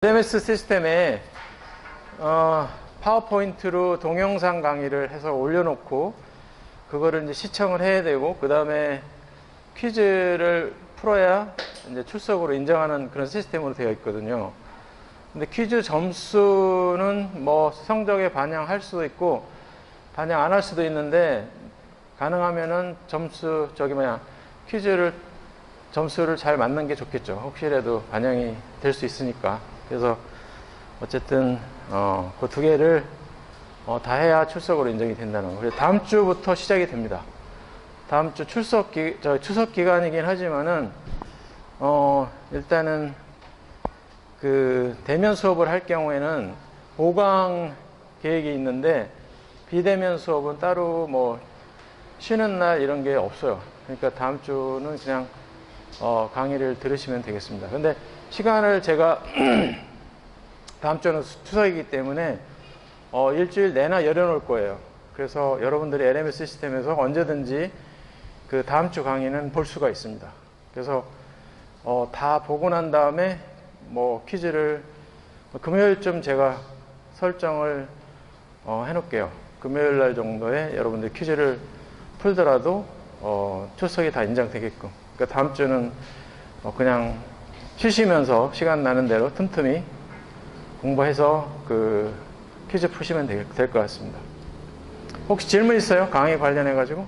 LMS 시스템에 파워포인트로 동영상 강의를 해서 올려놓고 그거를 이제 시청을 해야 되고 그 다음에 퀴즈를 풀어야 이제 출석으로 인정하는 그런 시스템으로 되어 있거든요. 근데 퀴즈 점수는 뭐 성적에 반영할 수도 있고 반영 안 할 수도 있는데 가능하면은 퀴즈를 점수를 잘 맞는 게 좋겠죠. 혹시라도 반영이 될 수 있으니까. 그래서 어쨌든 그 두 개를 다 해야 출석으로 인정이 된다는 거. 그래서 다음 주부터 시작이 됩니다. 다음 주 추석 기간이긴 하지만은 일단은 그 대면 수업을 할 경우에는 보강 계획이 있는데 비대면 수업은 따로 뭐 쉬는 날 이런 게 없어요. 그러니까 다음 주는 그냥 강의를 들으시면 되겠습니다. 근데 시간을 제가 다음 주는 추석이기 때문에 일주일 내나 열어놓을 거예요. 그래서 여러분들이 LMS 시스템에서 언제든지 그 다음 주 강의는 볼 수가 있습니다. 그래서 다 보고 난 다음에 뭐 퀴즈를 금요일쯤 제가 설정을 해놓을게요. 금요일 날 정도에 여러분들 퀴즈를 풀더라도 출석이 다 인정되게끔. 그러니까 다음 주는 그냥 쉬시면서 시간 나는 대로 틈틈이 공부해서 그 퀴즈 푸시면 될 것 같습니다. 혹시 질문 있어요? 강의 관련해 가지고?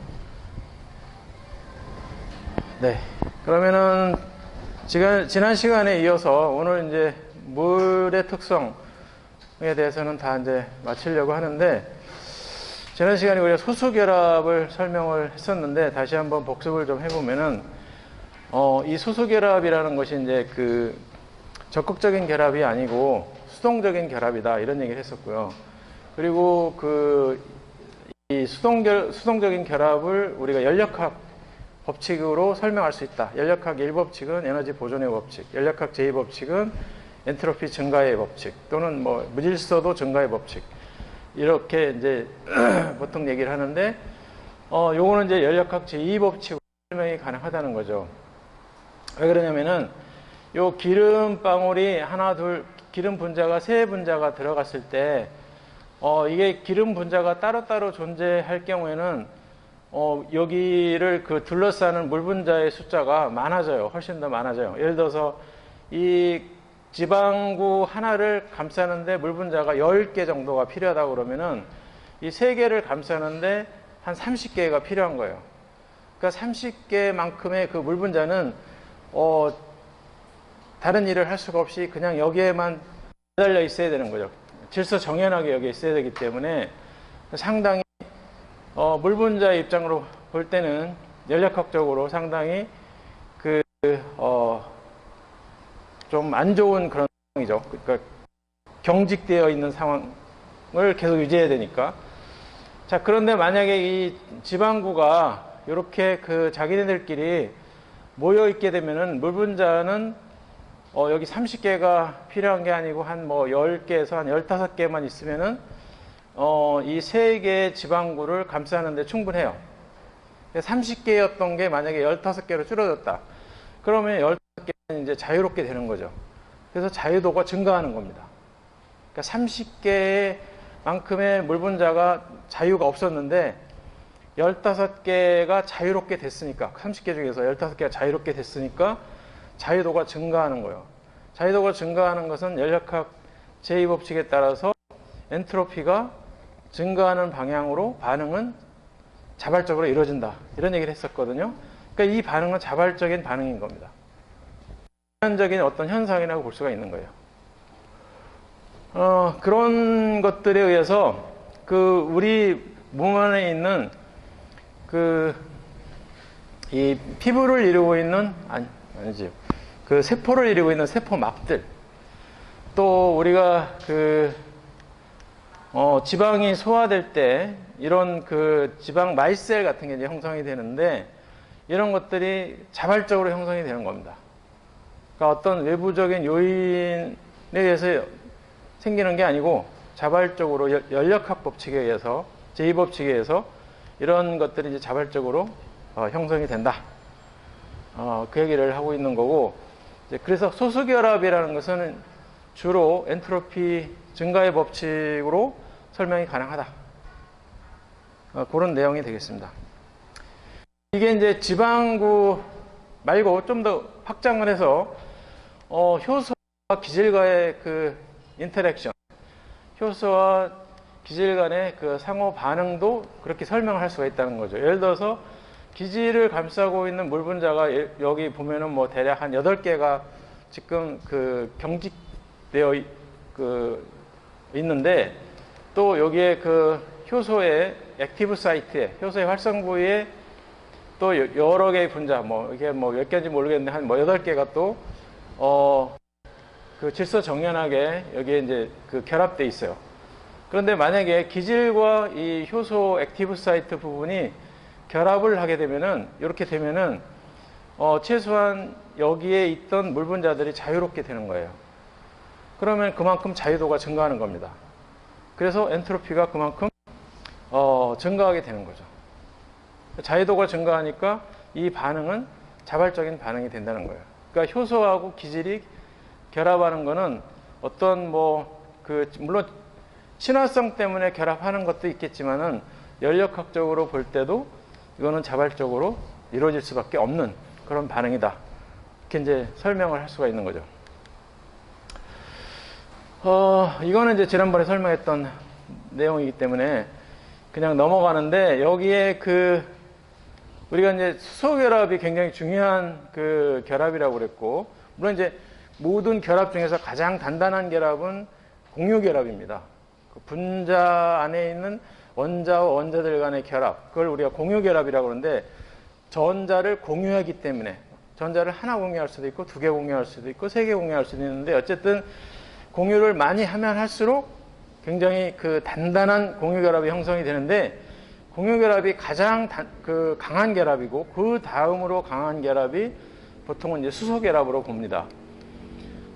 네. 그러면은 지난 시간에 이어서 오늘 이제 물의 특성에 대해서는 다 이제 마치려고 하는데 지난 시간에 우리가 소수결합을 설명을 했었는데 다시 한번 복습을 좀 해보면은 이 소수결합이라는 것이 이제 그 적극적인 결합이 아니고 수동적인 결합이다 이런 얘기를 했었고요. 그리고 이 수동적인 결합을 우리가 연력학 법칙으로 설명할 수 있다. 연력학 1법칙은 에너지 보존의 법칙, 연력학 제2법칙은 엔트로피 증가의 법칙 또는 뭐 무질서도 증가의 법칙 이렇게 이제 보통 얘기를 하는데 요거는 이제 연력학 제2법칙으로 설명이 가능하다는 거죠. 왜 그러냐면은 요 기름 방울이 하나 둘 기름 분자가 세 분자가 들어갔을 때 이게 기름 분자가 따로따로 존재할 경우에는 여기를 그 둘러싸는 물 분자의 숫자가 많아져요. 훨씬 더 많아져요. 예를 들어서 이 지방구 하나를 감싸는데 물 분자가 10개 정도가 필요하다고 그러면은 이 3개를 감싸는데 한 30개가 필요한 거예요. 그러니까 30개만큼의 그 물 분자는 다른 일을 할 수가 없이 그냥 여기에만 매달려 있어야 되는 거죠. 질서 정연하게 여기에 있어야 되기 때문에 상당히 물 분자의 입장으로 볼 때는 연력학적으로 상당히 좀 안 좋은 그런 상황이죠. 그러니까 경직되어 있는 상황을 계속 유지해야 되니까. 자, 그런데 만약에 이 지방구가 이렇게 그 자기네들끼리 모여 있게 되면은 물 분자는 여기 30개가 필요한 게 아니고 한 뭐 10개에서 한 15개만 있으면은 이 3개의 지방구를 감싸는데 충분해요. 30개였던 게 만약에 15개로 줄어졌다. 그러면 15개는 이제 자유롭게 되는 거죠. 그래서 자유도가 증가하는 겁니다. 그러니까 30개의 만큼의 물 분자가 자유가 없었는데 15개가 자유롭게 됐으니까 30개 중에서 15개가 자유롭게 됐으니까 자유도가 증가하는 거예요. 자유도가 증가하는 것은 연력학 제2법칙에 따라서 엔트로피가 증가하는 방향으로 반응은 자발적으로 이루어진다. 이런 얘기를 했었거든요. 그러니까 이 반응은 자발적인 반응인 겁니다. 자연적인 어떤 현상이라고 볼 수가 있는 거예요. 그런 것들에 의해서 우리 몸 안에 있는 이 피부를 이루고 있는 아니지 그 세포를 이루고 있는 세포막들 또 우리가 지방이 소화될 때 이런 지방 마이셀 같은 게 이제 형성이 되는데 이런 것들이 자발적으로 형성이 되는 겁니다. 그러니까 어떤 외부적인 요인에 의해서 생기는 게 아니고 자발적으로 연력학 법칙에 의해서 제2법칙에 의해서 이런 것들이 이제 자발적으로 형성이 된다. 그 얘기를 하고 있는 거고 그래서 소수결합이라는 것은 주로 엔트로피 증가의 법칙으로 설명이 가능하다. 그런 내용이 되겠습니다. 이게 이제 지방구 말고 좀 더 확장을 해서 효소와 기질과의 그 인터랙션, 효소와 기질 간의 그 상호 반응도 그렇게 설명을 할 수가 있다는 거죠. 예를 들어서 기질을 감싸고 있는 물 분자가 여기 보면은 뭐 대략 한 8개가 지금 그 경직되어 있는데, 또 여기에 그 효소의 액티브 사이트에, 효소의 활성 부위에 또 여러 개의 분자, 뭐 이게 뭐 몇 개인지 모르겠는데 한 뭐 8개가 또 그 질소 정연하게 여기에 이제 그 결합돼 있어요. 그런데 만약에 기질과 이 효소 액티브 사이트 부분이 결합을 하게 되면은, 이렇게 되면은 최소한 여기에 있던 물 분자들이 자유롭게 되는 거예요. 그러면 그만큼 자유도가 증가하는 겁니다. 그래서 엔트로피가 그만큼 증가하게 되는 거죠. 자유도가 증가하니까 이 반응은 자발적인 반응이 된다는 거예요. 그러니까 효소하고 기질이 결합하는 거는 어떤 물론 친화성 때문에 결합하는 것도 있겠지만은 연력학적으로 볼 때도 이거는 자발적으로 이루어질 수밖에 없는 그런 반응이다. 이렇게 이제 설명을 할 수가 있는 거죠. 이거는 이제 지난번에 설명했던 내용이기 때문에 그냥 넘어가는데, 여기에 우리가 이제 수소 결합이 굉장히 중요한 그 결합이라고 그랬고, 물론 이제 모든 결합 중에서 가장 단단한 결합은 공유 결합입니다. 그 분자 안에 있는 원자와 원자들 간의 결합, 그걸 우리가 공유 결합이라고 그러는데, 전자를 공유하기 때문에, 전자를 하나 공유할 수도 있고 2개 공유할 수도 있고 3개 공유할 수도 있는데, 어쨌든 공유를 많이 하면 할수록 굉장히 그 단단한 공유 결합이 형성이 되는데, 공유 결합이 가장 강한 결합이고, 그 다음으로 강한 결합이 보통은 이제 수소 결합으로 봅니다.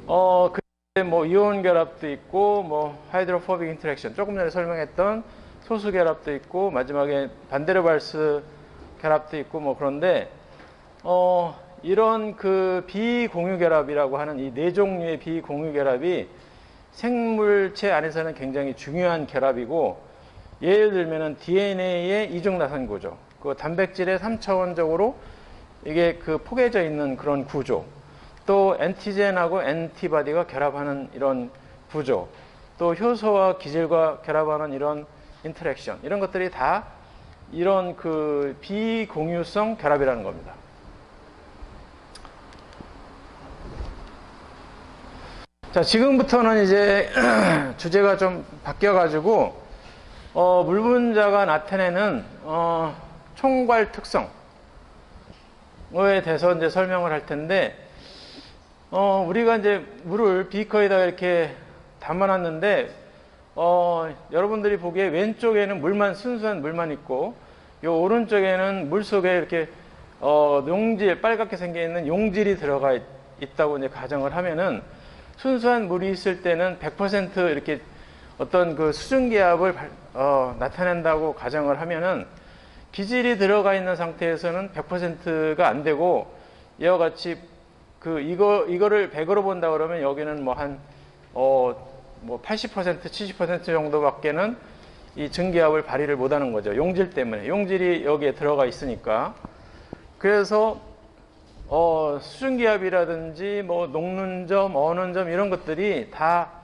뭐 이온 결합도 있고, 뭐 하이드로포빅 인터랙션, 조금 전에 설명했던 소수 결합도 있고, 마지막에 반데르발스 결합도 있고, 뭐 그런데 이런 그 비공유 결합이라고 하는 이 4종류의 비공유 결합이 생물체 안에서는 굉장히 중요한 결합이고, 예를 들면은 DNA의 이중나선 구조, 그 단백질의 3차원적으로 이게 그 포개져 있는 그런 구조, 또 엔티젠하고 엔티바디가 결합하는 이런 구조, 또 효소와 기질과 결합하는 이런 인터랙션, 이런 것들이 다 이런 그 비공유성 결합이라는 겁니다. 자, 지금부터는 이제 주제가 좀 바뀌어가지고 물 분자가 나타내는 총괄 특성에 대해서 이제 설명을 할 텐데, 우리가 이제 물을 비커에다가 이렇게 담아놨는데, 여러분들이 보기에 왼쪽에는 물만, 순수한 물만 있고, 요 오른쪽에는 물 속에 이렇게 용질, 빨갛게 생겨 있는 용질이 들어가 있다고 이제 가정을 하면은, 순수한 물이 있을 때는 100% 이렇게 어떤 그 수증기압을 나타낸다고 가정을 하면은, 기질이 들어가 있는 상태에서는 100%가 안 되고, 이와 같이 이거를 100으로 본다 그러면 여기는 뭐 한 80%, 70% 정도밖에는 이 증기압을 발휘를 못 하는 거죠. 용질 때문에. 용질이 여기에 들어가 있으니까. 그래서 수증기압이라든지 뭐 녹는 점, 어는 점, 이런 것들이 다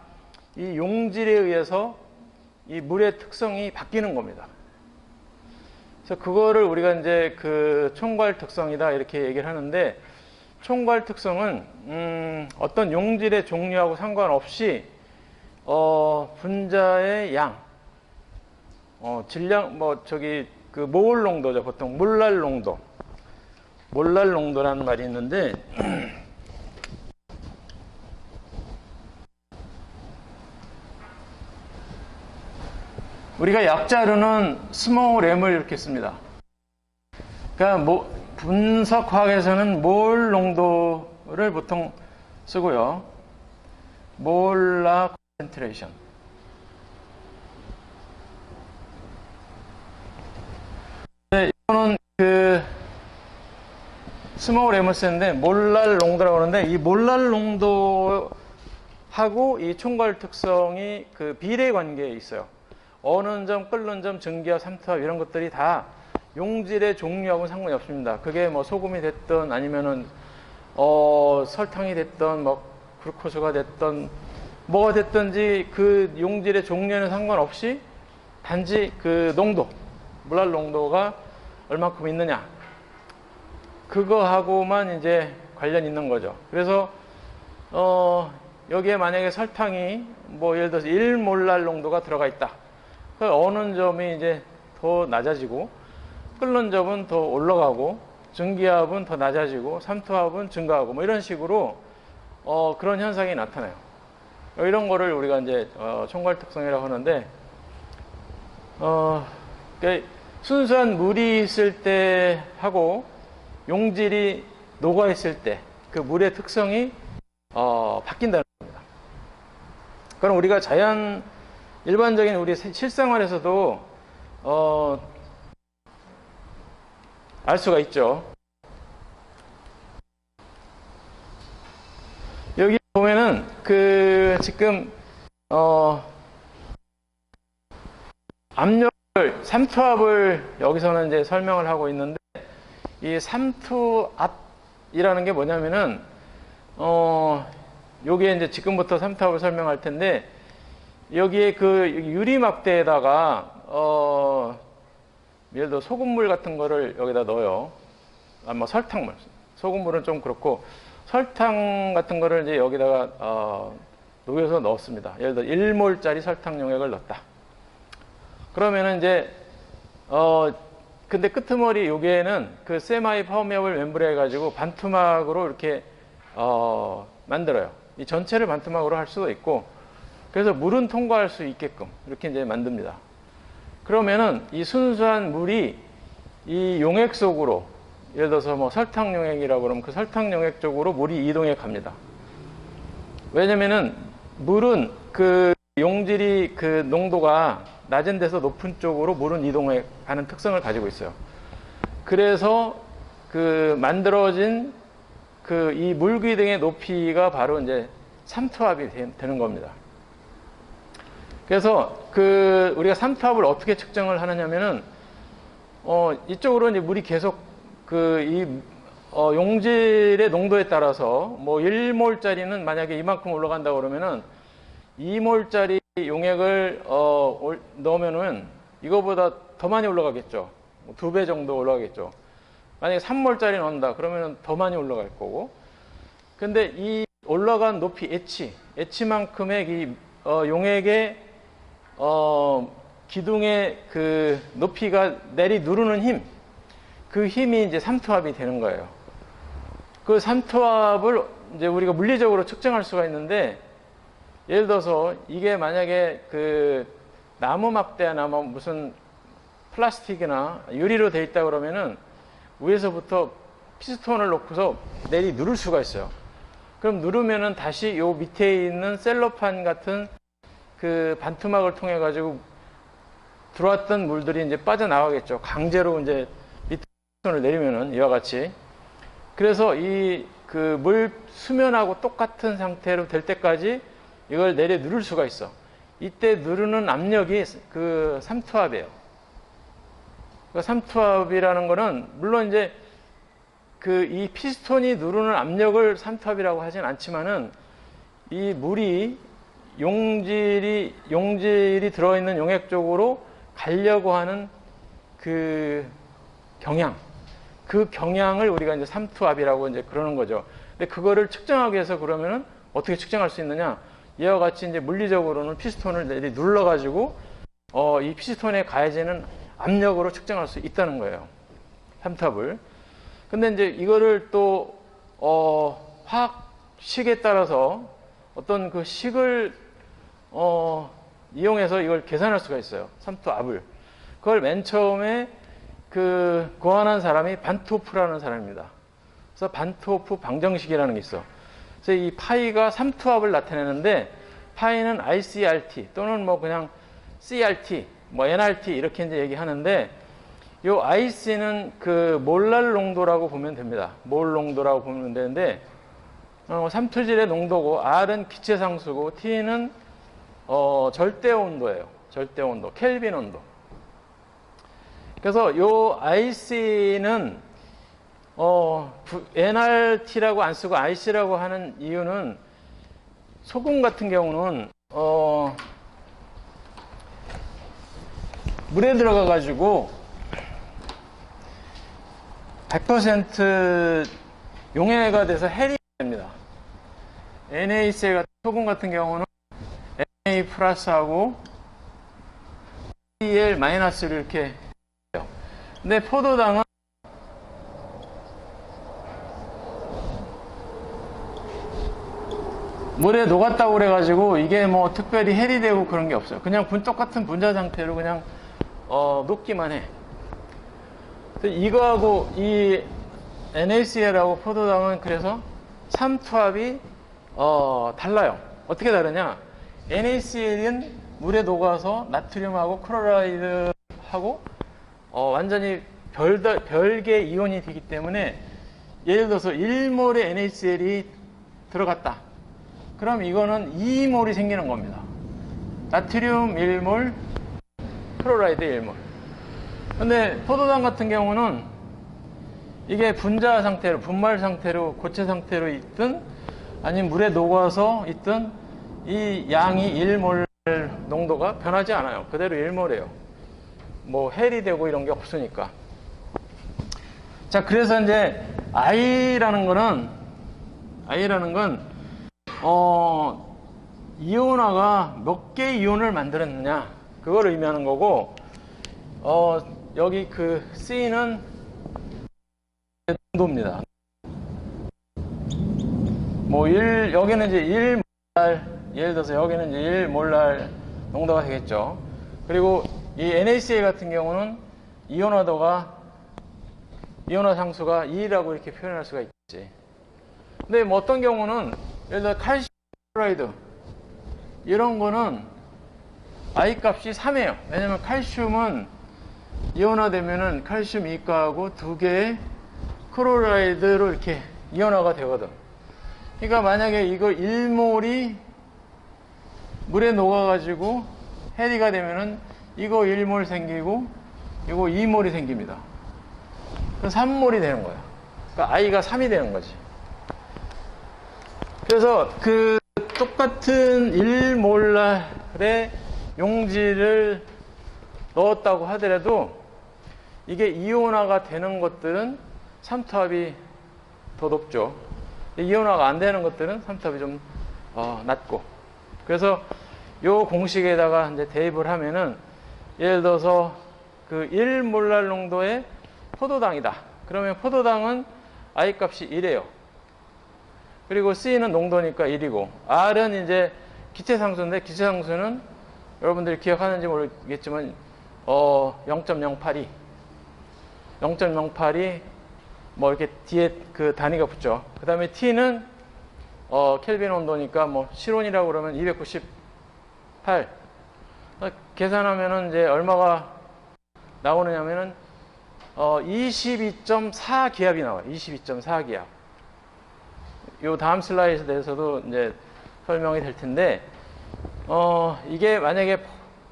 이 용질에 의해서 이 물의 특성이 바뀌는 겁니다. 그래서 그거를 우리가 이제 그 총괄 특성이다 이렇게 얘기를 하는데, 총괄 특성은 어떤 용질의 종류하고 상관없이 분자의 양, 질량, 그 몰 농도죠. 보통 몰랄 농도, 몰랄 농도라는 말이 있는데, 우리가 약자로는 스몰 m을 이렇게 씁니다. 그러니까 분석화학에서는 몰 농도를 보통 쓰고요. 몰라 콘센트레이션. 이거는 그 스몰 m을 쓰는데 몰랄 농도라고 하는데, 이 몰랄 농도를 하고 이 총괄 특성이 그 비례 관계에 있어요. 어는 점, 끓는 점, 증기압, 삼투압 이런 것들이 다 용질의 종류하고는 상관이 없습니다. 그게 뭐 소금이 됐든 아니면은 설탕이 됐든 뭐 글루코스가 됐든 뭐가 됐든지 그 용질의 종류에는 상관없이 단지 그 농도, 물알 농도가 얼마큼 있느냐 그거하고만 이제 관련 있는 거죠. 그래서 여기에 만약에 설탕이 뭐 예를 들어서 1몰랄 농도가 들어가 있다. 어는 점이 이제 더 낮아지고 끓는 점은 더 올라가고 증기압은 더 낮아지고 삼투압은 증가하고 뭐 이런 식으로 그런 현상이 나타나요. 이런 거를 우리가 이제 총괄 특성이라고 하는데 그러니까 순수한 물이 있을 때 하고 용질이 녹아 있을 때 그 물의 특성이 바뀐다는 겁니다. 그럼 우리가 일반적인 우리 실생활에서도 알 수가 있죠. 여기 보면은 그 지금 압력을 삼투압을 여기서는 이제 설명을 하고 있는데 이 삼투압이라는 게 뭐냐면은 여기에 이제 지금부터 삼투압을 설명할 텐데 여기에 그 유리막대에다가 예를 들어 소금물 같은 거를 여기다 넣어요. 뭐 설탕물. 소금물은 좀 그렇고 설탕 같은 거를 이제 여기다가 녹여서 넣었습니다. 예를 들어 1몰짜리 설탕 용액을 넣었다. 그러면은 이제 근데 끄트머리 여기에는 그 세마이 퍼미어블 멤브레 해가지고 반투막으로 이렇게 만들어요. 이 전체를 반투막으로 할 수도 있고 그래서 물은 통과할 수 있게끔 이렇게 이제 만듭니다. 그러면은 이 순수한 물이 이 용액 속으로 예를 들어서 뭐 설탕 용액이라고 그러면 그 설탕 용액 쪽으로 물이 이동해 갑니다. 왜냐면은 물은 그 용질이 그 농도가 낮은 데서 높은 쪽으로 물은 이동해 가는 특성을 가지고 있어요. 그래서 그 만들어진 그 이 물기둥의 높이가 바로 이제 삼투압이 되는 겁니다. 그래서 그 우리가 삼투압을 어떻게 측정을 하느냐면은 이쪽으로 이제 물이 계속 그 이 용질의 농도에 따라서 뭐 1몰짜리는 만약에 이만큼 올라간다 그러면은 2몰짜리 용액을 넣으면은 이거보다 더 많이 올라가겠죠. 2배 정도 올라가겠죠. 만약에 3몰짜리 넣는다 그러면은 더 많이 올라갈 거고. 근데 이 올라간 높이 H만큼의 이 용액의 기둥의 그 높이가 내리 누르는 힘, 그 힘이 이제 삼투압이 되는 거예요. 그 삼투압을 이제 우리가 물리적으로 측정할 수가 있는데, 예를 들어서 이게 만약에 그 나무 막대나 뭐 무슨 플라스틱이나 유리로 되어 있다 그러면은 위에서부터 피스톤을 놓고서 내리 누를 수가 있어요. 그럼 누르면은 다시 요 밑에 있는 셀로판 같은 그 반투막을 통해 가지고 들어왔던 물들이 이제 빠져나가겠죠. 강제로 이제 밑에 피스톤을 내리면은 이와 같이. 그래서 이 그 물 수면하고 똑같은 상태로 될 때까지 이걸 내려 누를 수가 있어. 이때 누르는 압력이 그 삼투압이에요. 그 삼투압이라는 거는 물론 이제 그 이 피스톤이 누르는 압력을 삼투압이라고 하진 않지만은 이 물이 용질이 들어있는 용액 쪽으로 가려고 하는 그 경향, 그 경향을 우리가 이제 삼투압이라고 이제 그러는 거죠. 근데 그거를 측정하기 위해서 그러면은 어떻게 측정할 수 있느냐? 이와 같이 이제 물리적으로는 피스톤을 내리 눌러가지고 이 피스톤에 가해지는 압력으로 측정할 수 있다는 거예요. 삼투압을. 근데 이제 이거를 또 화학식에 따라서 어떤 그 식을 이용해서 이걸 계산할 수가 있어요. 삼투압을. 그걸 맨 처음에 그 고안한 사람이 반트호프라는 사람입니다. 그래서 반트호프 방정식이라는 게 있어. 그래서 이 파이가 삼투압을 나타내는데 파이는 ICRT 또는 뭐 그냥 CRT, 뭐 NRT 이렇게 이제 얘기하는데 요 IC는 그 몰랄 농도라고 보면 됩니다. 몰 농도라고 보면 되는데 삼투질의 농도고, R은 기체 상수고, T는 절대 온도예요. 절대 온도, 켈빈 온도. 그래서 요 IC는 NRT라고 안 쓰고 IC라고 하는 이유는, 소금 같은 경우는 물에 들어가 가지고 100% 용해가 돼서 해리 됩니다. NaCl 같은 소금 같은 경우는 Na 플러스하고 Cl 마이너스를 이렇게 해요. 근데 포도당은 물에 녹았다고 그래가지고 이게 뭐 특별히 해리되고 그런 게 없어요. 그냥 똑같은 분자 상태로 그냥 녹기만 해. 이거하고 이 NaCl하고 포도당은 그래서 삼투압이 달라요. 어떻게 다르냐? NaCl은 물에 녹아서 나트륨하고 클로라이드하고 완전히 별개 이온이 되기 때문에, 예를 들어서 1몰의 NaCl이 들어갔다. 그럼 이거는 2몰이 생기는 겁니다. 나트륨 1몰, 클로라이드 1몰. 근데 포도당 같은 경우는 이게 분자 상태로, 분말 상태로, 고체 상태로 있든 아니면 물에 녹아서 있든 이 양이 1몰 농도가 변하지 않아요. 그대로 1몰이에요. 뭐 해리 되고 이런 게 없으니까. 자, 그래서 이제 I라는 건 이온화가 몇 개의 이온을 만들었느냐, 그걸 의미하는 거고, 여기 그 C는 농도입니다. 뭐 여기는 이제 1몰, 예를 들어서 여기는 이제 1몰 농도가 되겠죠. 그리고 이 NaCl 같은 경우는 이온화 상수가 2라고 이렇게 표현할 수가 있지. 근데 뭐 어떤 경우는 예를 들어 칼슘 클로라이드 이런 거는 I 값이 3이에요. 왜냐면 칼슘은 이온화되면은 칼슘 2가하고 2개의 클로라이드로 이렇게 이온화가 되거든. 그러니까 만약에 이거 1몰이 물에 녹아가지고 해리가 되면은 이거 1몰 생기고 이거 2몰이 생깁니다. 그럼 3몰이 되는 거야. 그러니까 I가 3이 되는 거지. 그래서 그 똑같은 1몰의 용지를 넣었다고 하더라도 이게 이온화가 되는 것들은 삼투압이 더 높죠. 이온화가 안 되는 것들은 삼투압이 좀 낮고. 그래서 요 공식에다가 이제 대입을 하면은, 예를 들어서 그 1몰 농도의 포도당이다. 그러면 포도당은 I 값이 1이에요. 그리고 C는 농도니까 1이고, R은 이제 기체상수인데, 기체상수는 여러분들이 기억하는지 모르겠지만 0.082 뭐 이렇게 뒤에 그 단위가 붙죠. 그 다음에 T는 켈빈 온도니까 뭐 실온이라고 그러면 298. 계산하면은 이제 얼마가 나오느냐면은 22.4 기압이 나와요. 22.4 기압. 요 다음 슬라이드에서도 이제 설명이 될 텐데, 이게 만약에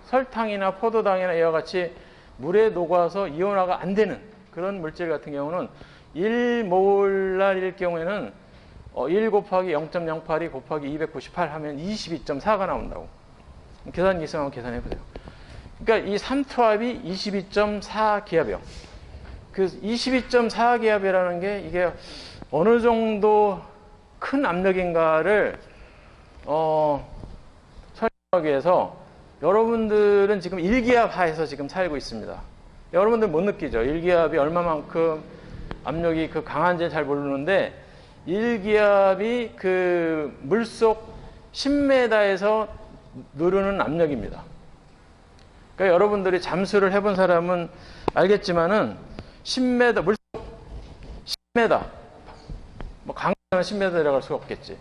설탕이나 포도당이나 이와 같이 물에 녹아서 이온화가 안 되는 그런 물질 같은 경우는 1몰랄일 경우에는 1 곱하기 0.082 곱하기 298 하면 22.4가 나온다고. 계산기 있으면 계산해 보세요. 그러니까 이 삼투압이 22.4 기압이요. 그 22.4 기압이라는 게 이게 어느 정도 큰 압력인가를 설명하기 위해서, 여러분들은 지금 1기압 하에서 지금 살고 있습니다. 여러분들 못 느끼죠. 1기압이 얼마만큼 압력이 그 강한지는 잘 모르는데, 1기압이 그 물속 10m에서 누르는 압력입니다. 그러니까 여러분들이 잠수를 해본 사람은 알겠지만은 10m, 물속 10m, 뭐 강에는 10m 내려갈 수가 없겠지.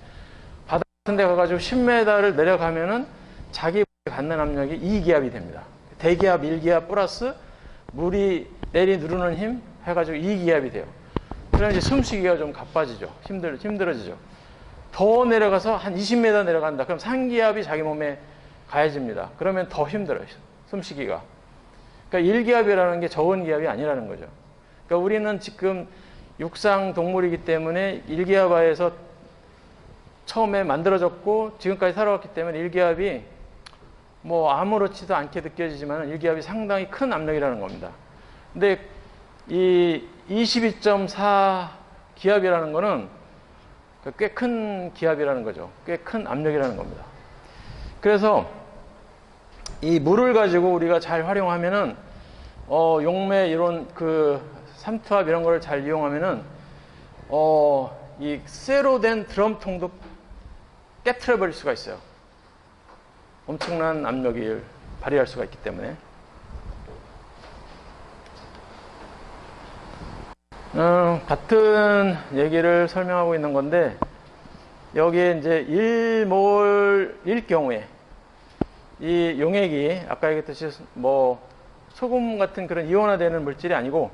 바다 같은 데 가가지고 10m를 내려가면은 자기 갖는 압력이 2기압이 됩니다. 대기압 1기압 플러스 물이 내리 누르는 힘 해가지고 2기압이 돼요. 그러면 이제 숨쉬기가 좀 가빠지죠. 힘들어지죠. 더 내려가서 한 20m 내려간다. 그럼 상기압이 자기 몸에 가해집니다. 그러면 더 힘들어요. 숨쉬기가. 그러니까 1기압이라는 게 적은 기압이 아니라는 거죠. 그러니까 우리는 지금 육상 동물이기 때문에 1기압 하에서 처음에 만들어졌고 지금까지 살아왔기 때문에 1기압이 뭐 아무렇지도 않게 느껴지지만 1기압이 상당히 큰 압력이라는 겁니다. 근데 이 22.4 기압이라는 거는 꽤 큰 기압이라는 거죠. 꽤 큰 압력이라는 겁니다. 그래서 이 물을 가지고 우리가 잘 활용하면은 용매 이런 그 삼투압 이런 거를 잘 이용하면은 이 쇠로 된 드럼통도 깨트려 버릴 수가 있어요. 엄청난 압력을 발휘할 수가 있기 때문에. 같은 얘기를 설명하고 있는 건데, 여기에 이제 1몰일 경우에, 이 용액이, 아까 얘기했듯이 뭐, 소금 같은 그런 이온화되는 물질이 아니고,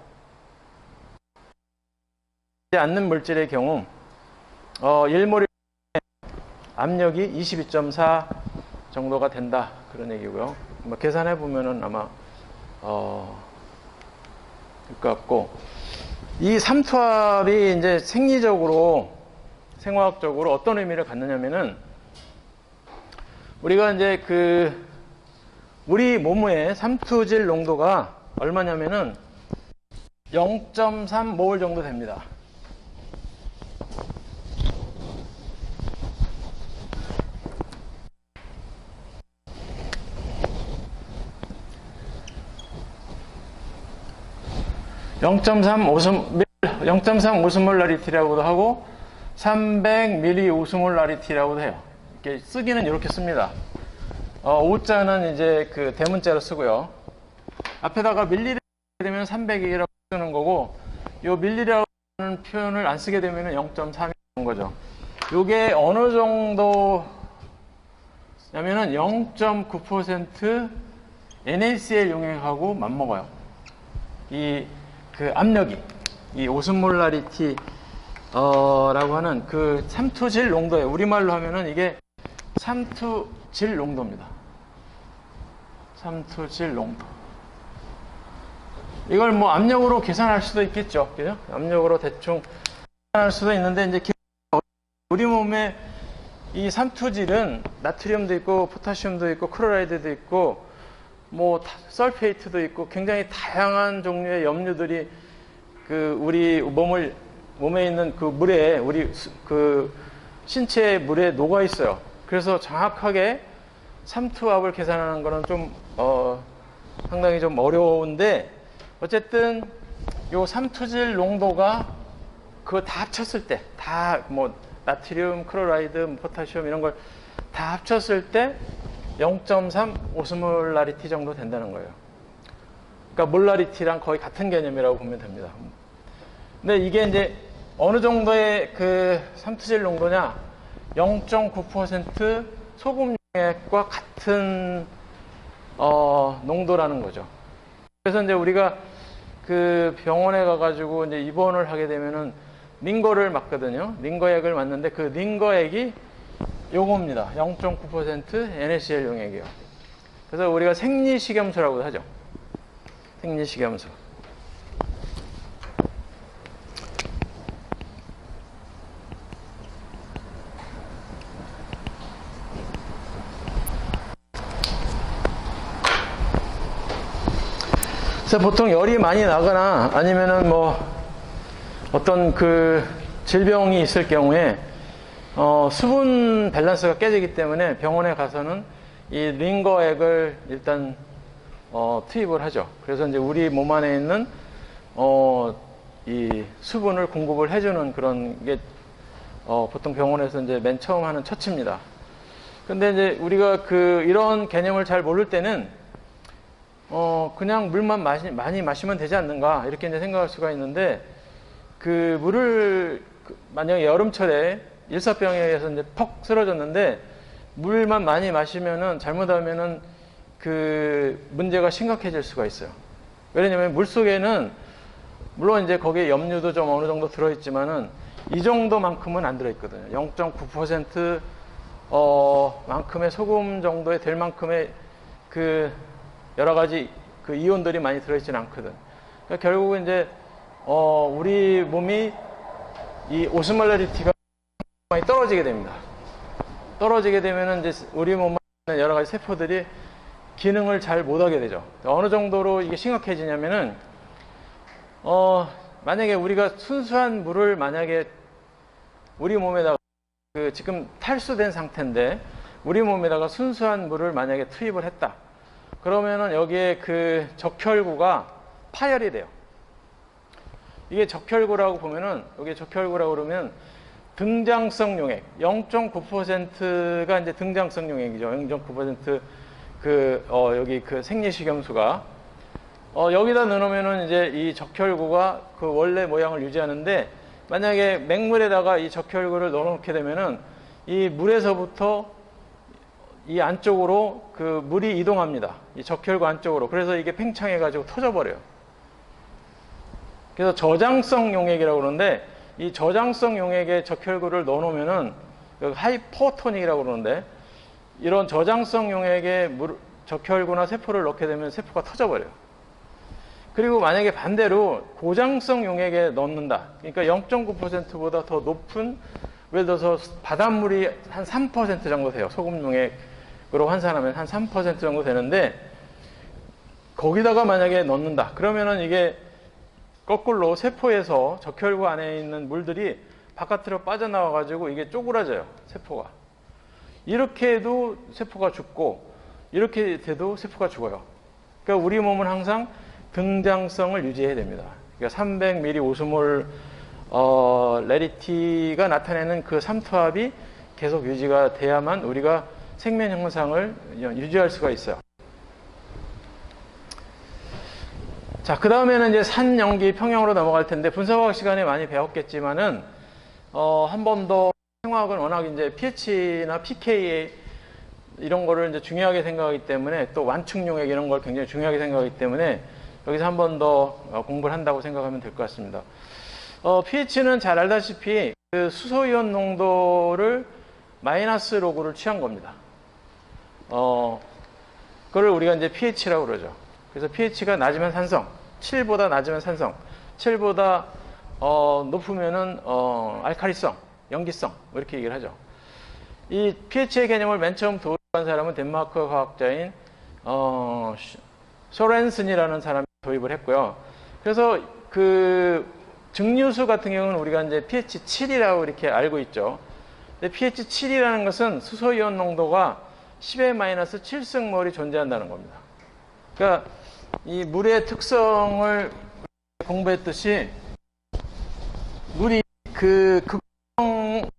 않는 물질의 경우, 1몰일 압력이 22.4 정도가 된다. 그런 얘기고요. 뭐 계산해 보면은 아마, 될 것 같고, 이 삼투압이 이제 생리적으로, 생화학적으로 어떤 의미를 갖느냐면은, 우리가 이제 우리 몸의 삼투질 농도가 얼마냐면은 0.3몰 정도 됩니다. (0.3) 오스몰라리티라고도 하고 300ml 오스몰라리티라고도 해요. 이렇게 쓰기는 이렇게 씁니다. 오자는 이제 그 대문자로 쓰고요. 앞에다가 밀리를 되면 300이라고 쓰는 거고, 요 밀리라는 표현을 안 쓰게 되면 0.3이라는 거죠. 요게 어느 정도냐면은 0.9% NaCl 용액하고 맞먹어요. 그 압력이, 이 오스몰라리티, 라고 하는 그 삼투질 농도예요. 우리말로 하면은 이게 삼투질 농도입니다. 삼투질 농도. 이걸 뭐 압력으로 계산할 수도 있겠죠. 그죠? 압력으로 대충 계산할 수도 있는데, 이제 우리 몸에 이 삼투질은 나트륨도 있고, 포타슘도 있고, 클로라이드도 있고, 뭐 설페이트도 있고, 굉장히 다양한 종류의 염류들이 우리 몸에 있는 그 물에, 우리 신체의 물에 녹아 있어요. 그래서 정확하게 삼투압을 계산하는 거는 좀 상당히 좀 어려운데, 어쨌든 요 삼투질 농도가 그거 다 합쳤을 때, 다 뭐 나트륨, 클로라이드, 포타슘 이런 걸 다 합쳤을 때 0.3 오스몰라리티 정도 된다는 거예요. 그러니까 몰라리티랑 거의 같은 개념이라고 보면 됩니다. 근데 이게 이제 어느 정도의 그 삼투질 농도냐? 0.9% 소금 용액과 같은 농도라는 거죠. 그래서 이제 우리가 그 병원에 가가지고 이제 입원을 하게 되면은 링거를 맞거든요. 링거액을 맞는데 그 링거액이 요겁니다. 0.9% NaCl 용액이요. 그래서 우리가 생리식염수라고도 하죠. 생리식염수. 그래서 보통 열이 많이 나거나 아니면은 뭐 어떤 그 질병이 있을 경우에 수분 밸런스가 깨지기 때문에 병원에 가서는 이 링거액을 일단 투입을 하죠. 그래서 이제 우리 몸 안에 있는 이 수분을 공급을 해주는 그런 게 보통 병원에서 이제 맨 처음 하는 처치입니다. 근데 이제 우리가 이런 개념을 잘 모를 때는 그냥 물만 많이 마시면 되지 않는가 이렇게 이제 생각할 수가 있는데, 그 물을 만약에 여름철에 일사병에 의해서 이제 퍽 쓰러졌는데 물만 많이 마시면은 잘못하면은 그 문제가 심각해질 수가 있어요. 왜냐면 물 속에는 물론 이제 거기에 염류도 좀 어느 정도 들어있지만은 이 정도만큼은 안 들어있거든요. 0.9% 만큼의 소금 정도에 될 만큼의 그 여러 가지 그 이온들이 많이 들어있지는 않거든. 그러니까 결국은 이제 우리 몸이 이 오스몰라리티가 많이 떨어지게 됩니다. 떨어지게 되면은 이제 우리 몸에 있는 여러 가지 세포들이 기능을 잘 못하게 되죠. 어느 정도로 이게 심각해지냐면은 만약에 우리가 순수한 물을 만약에 우리 몸에다가 그 지금 탈수된 상태인데 우리 몸에다가 순수한 물을 만약에 투입을 했다. 그러면은 여기에 그 적혈구가 파열이 돼요. 이게 적혈구라고 보면은 여기 적혈구라고 그러면 등장성 용액 0.9%가 이제 등장성 용액이죠. 0.9% 여기 그 생리식염수가 여기다 넣으면은 이제 이 적혈구가 그 원래 모양을 유지하는데 만약에 맹물에다가 이 적혈구를 넣어놓게 되면은 이 물에서부터 이 안쪽으로 그 물이 이동합니다. 이 적혈구 안쪽으로. 그래서 이게 팽창해가지고 터져버려요. 그래서 저장성 용액이라고 그러는데 이 저장성 용액에 적혈구를 넣어놓으면은 하이퍼토닉이라고 그러는데 이런 저장성 용액에 적혈구나 세포를 넣게 되면 세포가 터져버려요. 그리고 만약에 반대로 고장성 용액에 넣는다. 그러니까 0.9%보다 더 높은, 예를 들어서 바닷물이 한 3% 정도 돼요. 소금 용액으로 환산하면 한 3% 정도 되는데 거기다가 만약에 넣는다. 그러면은 이게 거꾸로 세포에서 적혈구 안에 있는 물들이 바깥으로 빠져나와가지고 이게 쪼그라져요. 세포가. 이렇게 해도 세포가 죽고 이렇게 돼도 세포가 죽어요. 그러니까 우리 몸은 항상 등장성을 유지해야 됩니다. 그러니까 300ml 오스몰 레리티가 나타내는 그 삼투압이 계속 유지가 돼야만 우리가 생명 형상을 유지할 수가 있어요. 자, 그 다음에는 이제 산염기 평형으로 넘어갈 텐데 분사과학 시간에 많이 배웠겠지만은 한 번 더 생화학은 워낙 이제 pH나 pK 이런 거를 이제 중요하게 생각하기 때문에 또 완충용액 이런 걸 굉장히 중요하게 생각하기 때문에 여기서 한 번 더 공부를 한다고 생각하면 될 것 같습니다. pH는 잘 알다시피 그 수소이온 농도를 마이너스 로그를 취한 겁니다. 그걸 우리가 이제 pH라고 그러죠. 그래서 pH가 낮으면 산성, 7보다 낮으면 산성, 7보다 높으면은 알칼리성, 염기성 뭐 이렇게 얘기를 하죠. 이 pH의 개념을 맨 처음 도입한 사람은 덴마크 과학자인 소렌슨이라는 사람이 도입을 했고요. 그래서 그 증류수 같은 경우는 우리가 이제 pH 7이라고 이렇게 알고 있죠. 근데 pH 7이라는 것은 수소이온 농도가 10의 마이너스 7승몰이 존재한다는 겁니다. 그러니까 이 물의 특성을 공부했듯이 물이 그 극성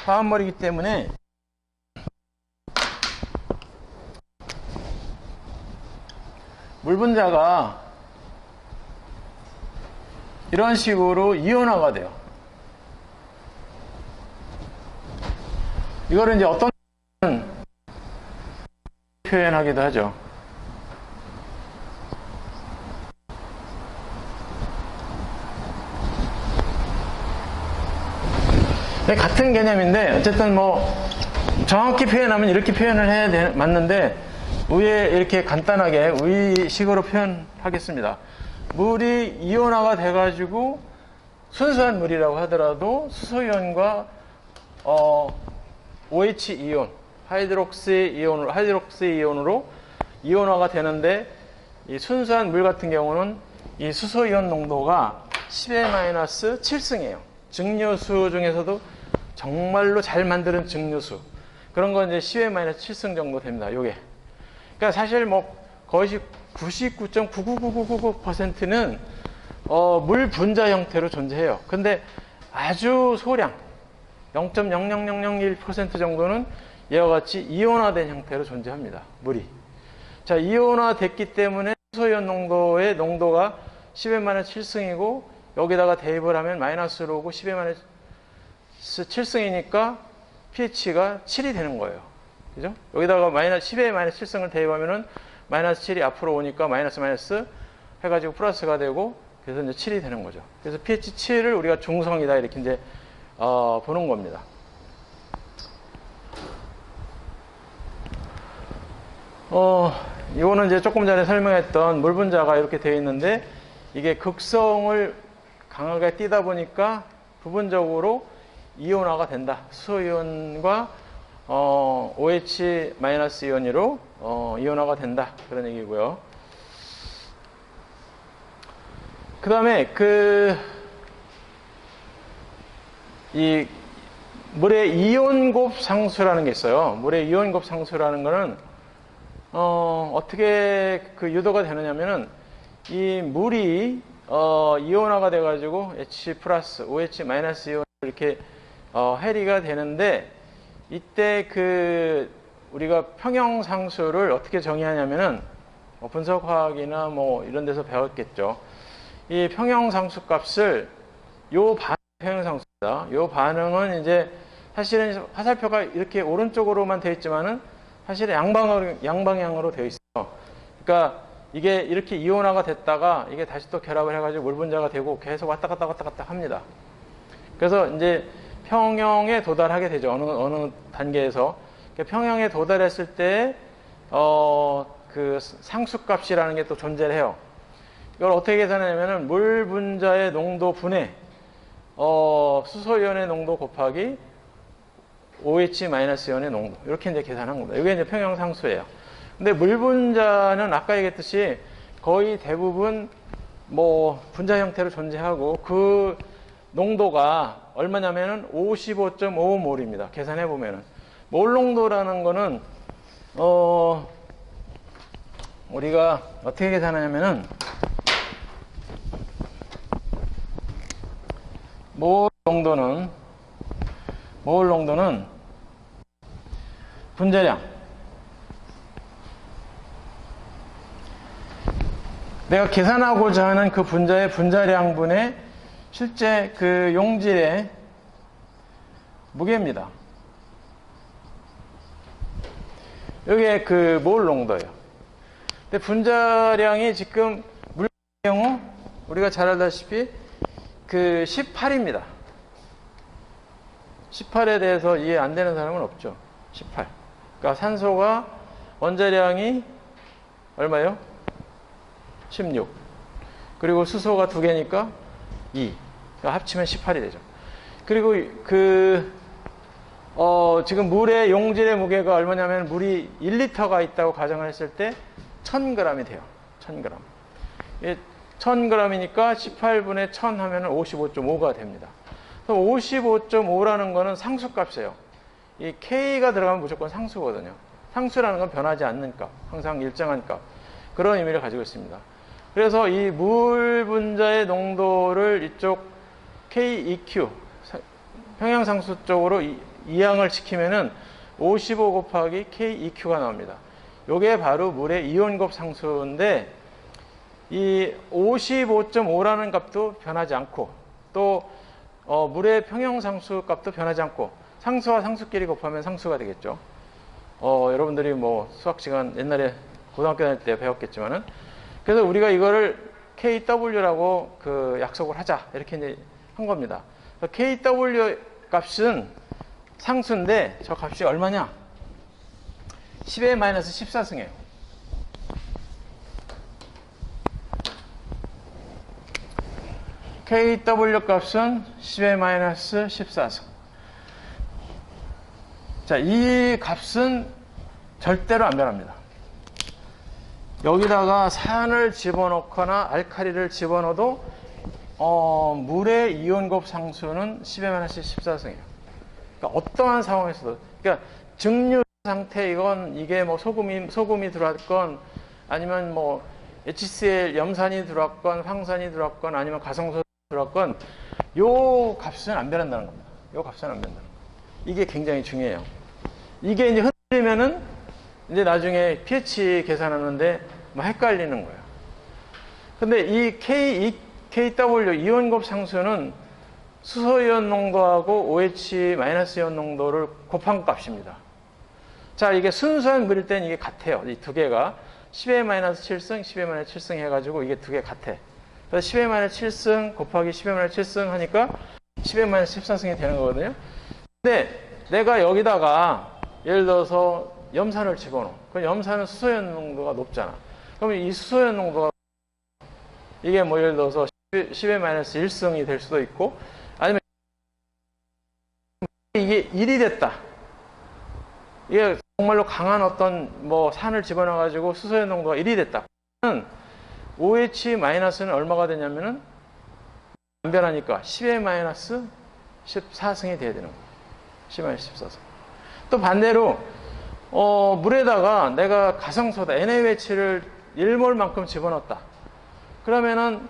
화합물이기 때문에 물 분자가 이런 식으로 이온화가 돼요. 이거를 이제 어떤 표현하기도 하죠. 같은 개념인데 어쨌든 뭐 정확히 표현하면 이렇게 표현을 해야 맞는데 위에 이렇게 간단하게 위식으로 표현하겠습니다. 물이 이온화가 돼가지고 순수한 물이라고 하더라도 수소이온과 OH 이온, 하이드록시 이온으로 이온화가 되는데 이 순수한 물 같은 경우는 이 수소이온 농도가 10의 마이너스 7승이에요. 증류수 중에서도 정말로 잘 만드는 증류수 그런 건 이제 10의 마이너스 7승 정도 됩니다. 요게. 그러니까 사실 뭐 거의 99.99999%는 물 분자 형태로 존재해요. 근데 아주 소량 0.00001% 정도는 이와 같이 이온화된 형태로 존재합니다. 물이. 자, 이온화 됐기 때문에 수소이온 농도의 농도가 10의 마이너스 7승이고 여기다가 대입을 하면 마이너스로 오고 10의 마이너스 7승이니까 pH가 7이 되는 거예요. 그죠? 여기다가 마이너스 10의 마이너스 7승을 대입하면은 마이너스 7이 앞으로 오니까 마이너스 해가지고 플러스가 되고 그래서 이제 7이 되는 거죠. 그래서 pH 7을 우리가 중성이다 이렇게 이제 보는 겁니다. 이거는 이제 조금 전에 설명했던 물 분자가 이렇게 되어 있는데, 이게 극성을 강하게 띄다 보니까 부분적으로 이온화가 된다. 수소이온과 OH-이온으로 이온화가 된다. 그런 얘기고요. 그 다음에 이 물의 이온곱 상수라는 게 있어요. 물의 이온곱 상수라는 거는 어떻게 유도가 되느냐면은, 이 물이 이온화가 돼가지고 H 플러스, OH 마이너스 이온 이렇게 해리가 되는데, 이때 우리가 평형상수를 어떻게 정의하냐면은, 분석화학이나 뭐 이런 데서 배웠겠죠. 이 평형상수 값을 평형상수입니다. 요 반응은 이제 사실은 화살표가 이렇게 오른쪽으로만 되어 있지만은 사실은 양방향으로 되어 있어요. 그러니까 이게 이렇게 이온화가 됐다가 이게 다시 또 결합을 해가지고 물 분자가 되고 계속 왔다 갔다 합니다. 그래서 이제 평형에 도달하게 되죠. 어느 단계에서. 평형에 도달했을 때, 그 상수값이라는 게 또 존재를 해요. 이걸 어떻게 계산하냐면은 물 분자의 농도 분의, 수소이온의 농도 곱하기 OH-이온의 농도. 이렇게 이제 계산한 겁니다. 이게 이제 평형상수예요. 근데 물 분자는 아까 얘기했듯이 거의 대부분 뭐 분자 형태로 존재하고, 그 농도가 얼마냐면은 55.55몰입니다. 계산해 보면은. 몰 농도라는 거는 우리가 어떻게 계산하냐면은, 몰 농도는 분자량, 내가 계산하고자 하는 그 분자의 분자량분의 실제 그 용질의 무게입니다. 이게 그 몰 농도예요. 근데 분자량이 지금 물 경우 우리가 잘 알다시피 18입니다. 18에 대해서 이해 안 되는 사람은 없죠. 18. 그러니까 산소가 원자량이 얼마예요? 16. 그리고 수소가 2개니까 2. 그러니까 합치면 18이 되죠. 그리고 지금 물의 용질의 무게가 얼마냐면, 물이 1리터가 있다고 가정을 했을 때 1000g이 돼요. 1000g. 1000g이니까 18분의 1000 하면 55.5가 됩니다. 55.5라는 거는 상수값이에요. 이 K가 들어가면 무조건 상수거든요. 상수라는 건 변하지 않는 값, 항상 일정한 값. 그런 의미를 가지고 있습니다. 그래서 이 물 분자의 농도를 이쪽 KEQ, 평형상수 쪽으로 이항을 시키면은 55 곱하기 KEQ가 나옵니다. 요게 바로 물의 이온곱 상수인데, 이 55.5라는 값도 변하지 않고, 또 물의 평형상수 값도 변하지 않고, 상수와 상수끼리 곱하면 상수가 되겠죠. 여러분들이 뭐 수학 시간 옛날에 고등학교 다닐 때 배웠겠지만은, 그래서 우리가 이거를 KW라고 약속을 하자, 이렇게 이제 한 겁니다. KW 값은 상수인데 저 값이 얼마냐? 10의 마이너스 14승이에요. KW 값은 10의 마이너스 14승. 자, 이 값은 절대로 안 변합니다. 여기다가 산을 집어넣거나 알칼리를 집어넣어도 물의 이온곱 상수는 10의 마이너스 14승이에요. 그러니까 어떠한 상황에서도, 그러니까 증류 상태, 이게 뭐 소금이 들어왔건, 아니면 뭐 HCl 염산이 들어왔건, 황산이 들어왔건, 아니면 가성소 들어왔건, 요 값은 안 변한다는 겁니다. 요 값은 안 변한다는 겁니다. 이게 굉장히 중요해요. 이게 이제 흔들리면은 이제 나중에 pH 계산하는데 뭐 헷갈리는 거예요. 근데 이 KW 이온곱 상수는 수소이온 농도하고 OH-이온 농도를 곱한 값입니다. 자, 이게 순수한 물일 때는 이게 같아요. 이 두 개가 10의 마이너스 7승, 10의 마이너스 7승 해가지고 이게 두 개 같아. 그래서 10의 마이너스 7승 곱하기 10의 마이너스 7승 하니까 10-14승이 되는 거거든요. 근데 내가 여기다가 예를 들어서 염산을 집어넣어. 그럼 염산은 수소연 농도가 높잖아. 그러면 이 수소연 농도가 이게 뭐 예를 들어서 10-1승이 될 수도 있고, 아니면 이게 1이 됐다. 이게 정말로 강한 어떤 뭐 산을 집어넣어가지고 수소연 농도가 1이 됐다. OH-는 얼마가 되냐면은 안 변하니까 10-14승이 돼야 되는 거예요. 10-14승. 또 반대로 물에다가 내가 가성소다 NaOH를 1몰만큼 집어넣었다. 그러면은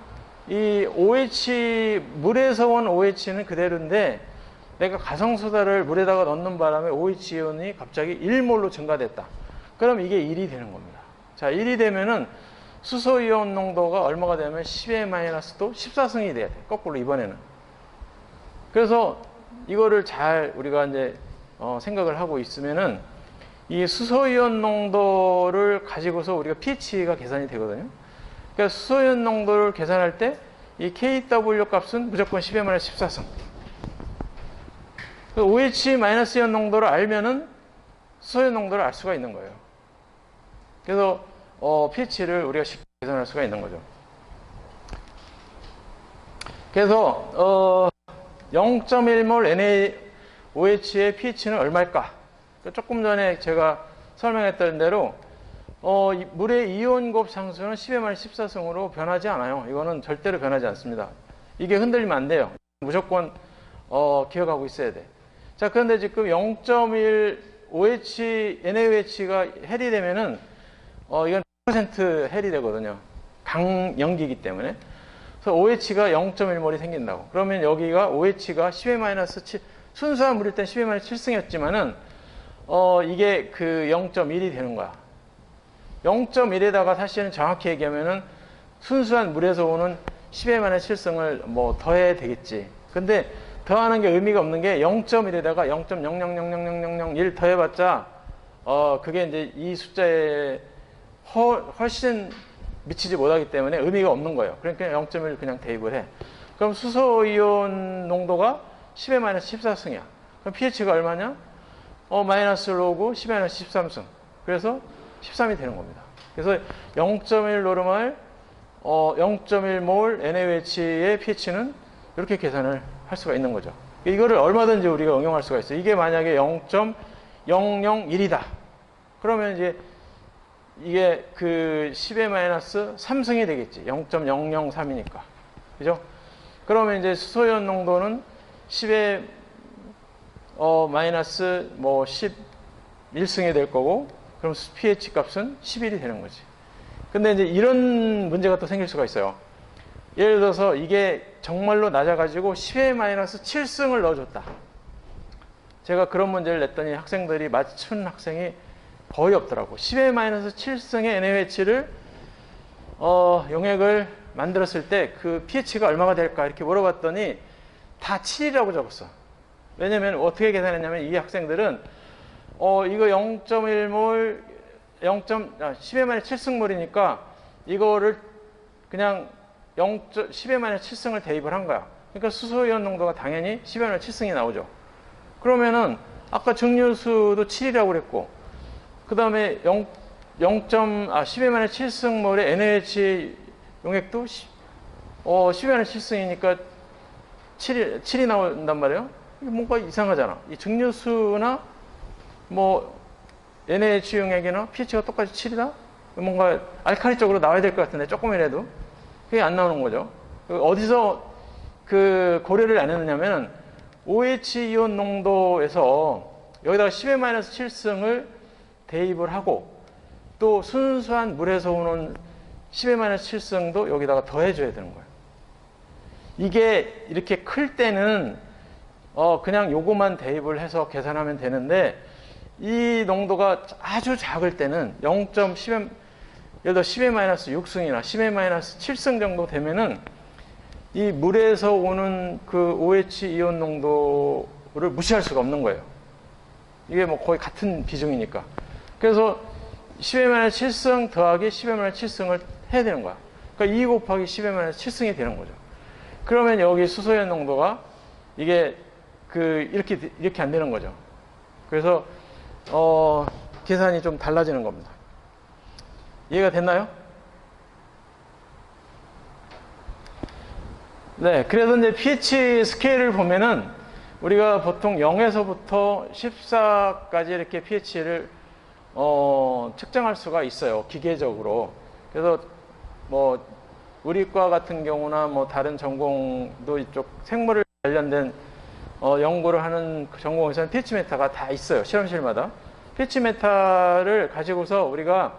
이 OH, 물에서 온 OH는 그대로인데 내가 가성소다를 물에다가 넣는 바람에 OH 이온이 갑자기 1몰로 증가됐다. 그럼 이게 1이 되는 겁니다. 자, 1이 되면은 수소 이온 농도가 얼마가 되면 10-도 14승이 돼야 돼. 거꾸로 이번에는. 그래서 이거를 잘 우리가 이제 생각을 하고 있으면은 이 수소 이온 농도를 가지고서 우리가 pH가 계산이 되거든요. 그러니까 수소 이온 농도를 계산할 때 이 KW 값은 무조건 10-14승. OH- 이온 농도를 알면은 수소 이온 농도를 알 수가 있는 거예요. 그래서 pH를 우리가 쉽게 계산할 수가 있는 거죠. 그래서 0.1몰 NaOH의 pH는 얼마일까? 조금 전에 제가 설명했던 대로 물의 이온곱 상수는 10-14승으로 변하지 않아요. 이거는 절대로 변하지 않습니다. 이게 흔들리면 안 돼요. 무조건 기억하고 있어야 돼. 자, 그런데 지금 0.1 NaOH가 헬이 되면은 이건 100% 헬이 되거든요. 강염기이기 때문에. 그래서 OH가 0.1몰이 생긴다고. 그러면 여기가 OH가 10-7, 순수한 물일 땐 10-7승이었지만은 이게 그 0.1이 되는 거야. 0.1에다가 사실은 정확히 얘기하면은 순수한 물에서 오는 10-7승을 뭐 더해야 되겠지. 근데 더하는 게 의미가 없는 게 0.1에다가 0.0000001 더해봤자 그게 이제 이 숫자에 훨씬 미치지 못하기 때문에 의미가 없는 거예요. 그러니까 0.1 그냥 대입을 해. 그럼 수소이온 농도가 10-14승이야. 그럼 pH가 얼마냐? 마이너스로 오고 10-13승. 그래서 13이 되는 겁니다. 그래서 0.1 노르말, 0.1몰 NaOH의 pH는 이렇게 계산을 할 수가 있는 거죠. 이거를 얼마든지 우리가 응용할 수가 있어요. 이게 만약에 0.001이다. 그러면 이제 이게 그 10-3승이 되겠지. 0.003이니까. 그죠? 그러면 이제 수소이온 농도는 10에 마이너스 뭐 11승이 될 거고, 그럼 pH 값은 11이 되는 거지. 근데 이제 이런 문제가 또 생길 수가 있어요. 예를 들어서 이게 정말로 낮아가지고 10-7승을 넣어줬다. 제가 그런 문제를 냈더니 학생들이 맞춘 학생이 거의 없더라고. 10-7승의 NaOH를 용액을 만들었을 때 그 pH가 얼마가 될까 이렇게 물어봤더니 다 7이라고 적었어. 왜냐면 어떻게 계산했냐면 이 학생들은 이거 0.1몰 10-7승몰이니까 이거를 그냥 10-7승을 대입을 한 거야. 그러니까 수소이온 농도가 당연히 10-7승이 나오죠. 그러면은 아까 증류수도 7이라고 그랬고, 그 다음에 10-7승몰의 NaOH 용액도 10-7승이니까 7이 나온단 말이에요. 이게 뭔가 이상하잖아. 이 증류수나 뭐 NaH 용액이나 pH가 똑같이 7이다? 뭔가 알칼리 쪽으로 나와야 될 것 같은데 조금이라도 그게 안 나오는 거죠. 어디서 그 고려를 안 했느냐면 OH 이온 농도에서 여기다가 10-7승을 대입을 하고 또 순수한 물에서 오는 10-7승도 여기다가 더해줘야 되는 거예요. 이게 이렇게 클 때는 그냥 요거만 대입을 해서 계산하면 되는데 이 농도가 아주 작을 때는 0.10, 예를 들어 10-6승이나 10-7승 정도 되면은 이 물에서 오는 그 OH 이온 농도를 무시할 수가 없는 거예요. 이게 뭐 거의 같은 비중이니까. 그래서 10-7승 더하기 10-7승을 해야 되는 거야. 그러니까 2 곱하기 10-7승이 되는 거죠. 그러면 여기 수소이온 농도가 이게 이렇게 안 되는 거죠. 그래서 계산이 좀 달라지는 겁니다. 이해가 됐나요? 네, 그래서 이제 pH 스케일을 보면은 우리가 보통 0에서부터 14까지 이렇게 pH를 측정할 수가 있어요, 기계적으로. 그래서 뭐 우리과 같은 경우나 뭐 다른 전공도 이쪽 생물을 관련된 연구를 하는 그 전공에서는 pH 메타가 다 있어요, 실험실마다. pH 메타를 가지고서 우리가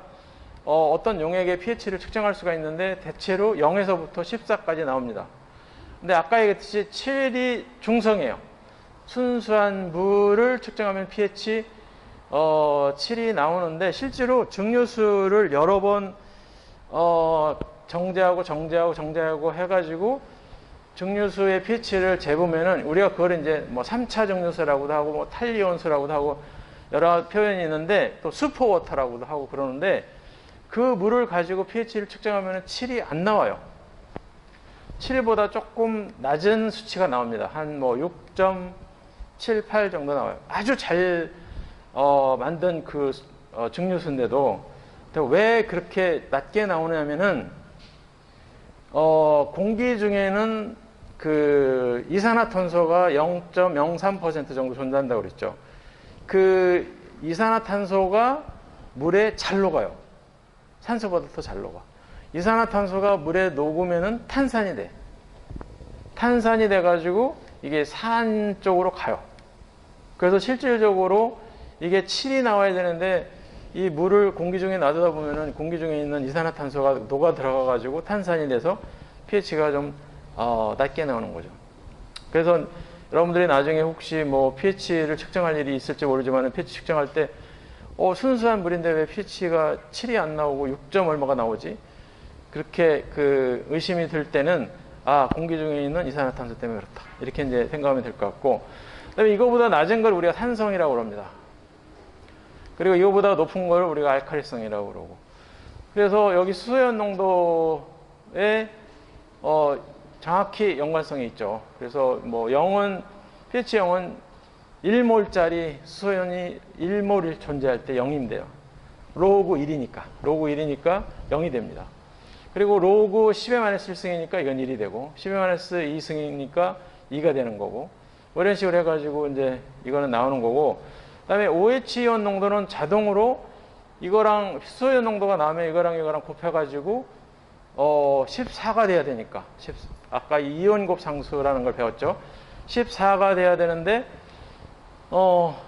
어떤 용액의 pH를 측정할 수가 있는데 대체로 0에서부터 14까지 나옵니다. 근데 아까 얘기했듯이 7이 중성이에요. 순수한 물을 측정하면 pH 7이 나오는데 실제로 증류수를 여러 번 정제하고 해가지고 증류수의 pH를 재보면은 우리가 그걸 이제 뭐 3차 증류수라고도 하고 뭐 탄리온수라고도 하고 여러 표현이 있는데 또 슈퍼워터라고도 하고 그러는데 그 물을 가지고 pH를 측정하면 7이 안 나와요. 7보다 조금 낮은 수치가 나옵니다. 한 뭐 6.78 정도 나와요. 아주 잘 만든 그 증류수인데도 왜 그렇게 낮게 나오냐면은 공기 중에는 그 이산화탄소가 0.03% 정도 존재한다고 그랬죠. 그 이산화탄소가 물에 잘 녹아요. 산소보다 더 잘 녹아. 이산화탄소가 물에 녹으면은 탄산이 돼. 탄산이 돼가지고 이게 산 쪽으로 가요. 그래서 실질적으로 이게 7이 나와야 되는데 이 물을 공기 중에 놔두다 보면은 공기 중에 있는 이산화탄소가 녹아 들어가가지고 탄산이 돼서 pH가 좀 낮게 나오는 거죠. 그래서 여러분들이 나중에 혹시 뭐 pH를 측정할 일이 있을지 모르지만 pH 측정할 때 순수한 물인데 왜 pH가 7이 안 나오고 6점 얼마가 나오지? 그렇게 그 의심이 들 때는 공기 중에 있는 이산화탄소 때문에 그렇다. 이렇게 이제 생각하면 될 것 같고, 그다음에 이거보다 낮은 걸 우리가 산성이라고 그럽니다. 그리고 이거보다 높은 걸 우리가 알칼리성이라고 그러고. 그래서 여기 수소연 농도에 정확히 연관성이 있죠. 그래서 뭐 pH 0은 1몰짜리 수소연이 1몰 존재할 때 0인데요. 로그 1이니까 0이 됩니다. 그리고 로그 10의 -1승이니까 이건 1이 되고 10의 -2승이니까 2가 되는 거고 뭐 이런 식으로 해가지고 이제 이거는 나오는 거고, 그다음에 OH 이온 농도는 자동으로 이거랑 수소연 농도가 나오면 이거랑 곱해가지고 14가 돼야 되니까 아까 이온곱 상수라는 걸 배웠죠. 14가 돼야 되는데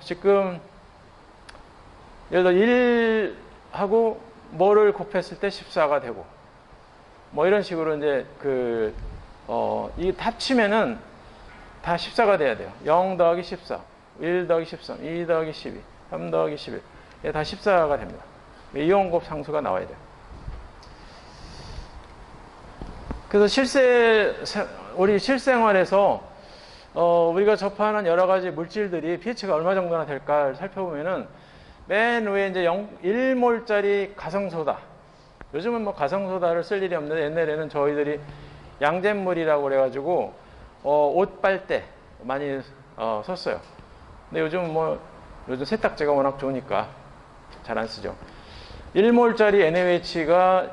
지금 예를 들어 1하고 뭐를 곱했을 때 14가 되고 뭐 이런 식으로 이제 이 합치면은 다 14가 돼야 돼요. 0 더하기 14, 1 더하기 13, 2 더하기 12, 3 더하기 11. 이게 다 14가 됩니다. 이온곱 상수가 나와야 돼요. 그래서 우리 실생활에서 우리가 접하는 여러 가지 물질들이 pH가 얼마 정도나 될까를 살펴보면은 맨 위에 이제 1몰짜리 가성소다. 요즘은 뭐 가성소다를 쓸 일이 없는데 옛날에는 저희들이 양잿물이라고 그래가지고 옷 빨 때 많이 썼어요. 근데 요즘 세탁제가 워낙 좋으니까 잘 안 쓰죠. 1몰짜리 NaOH가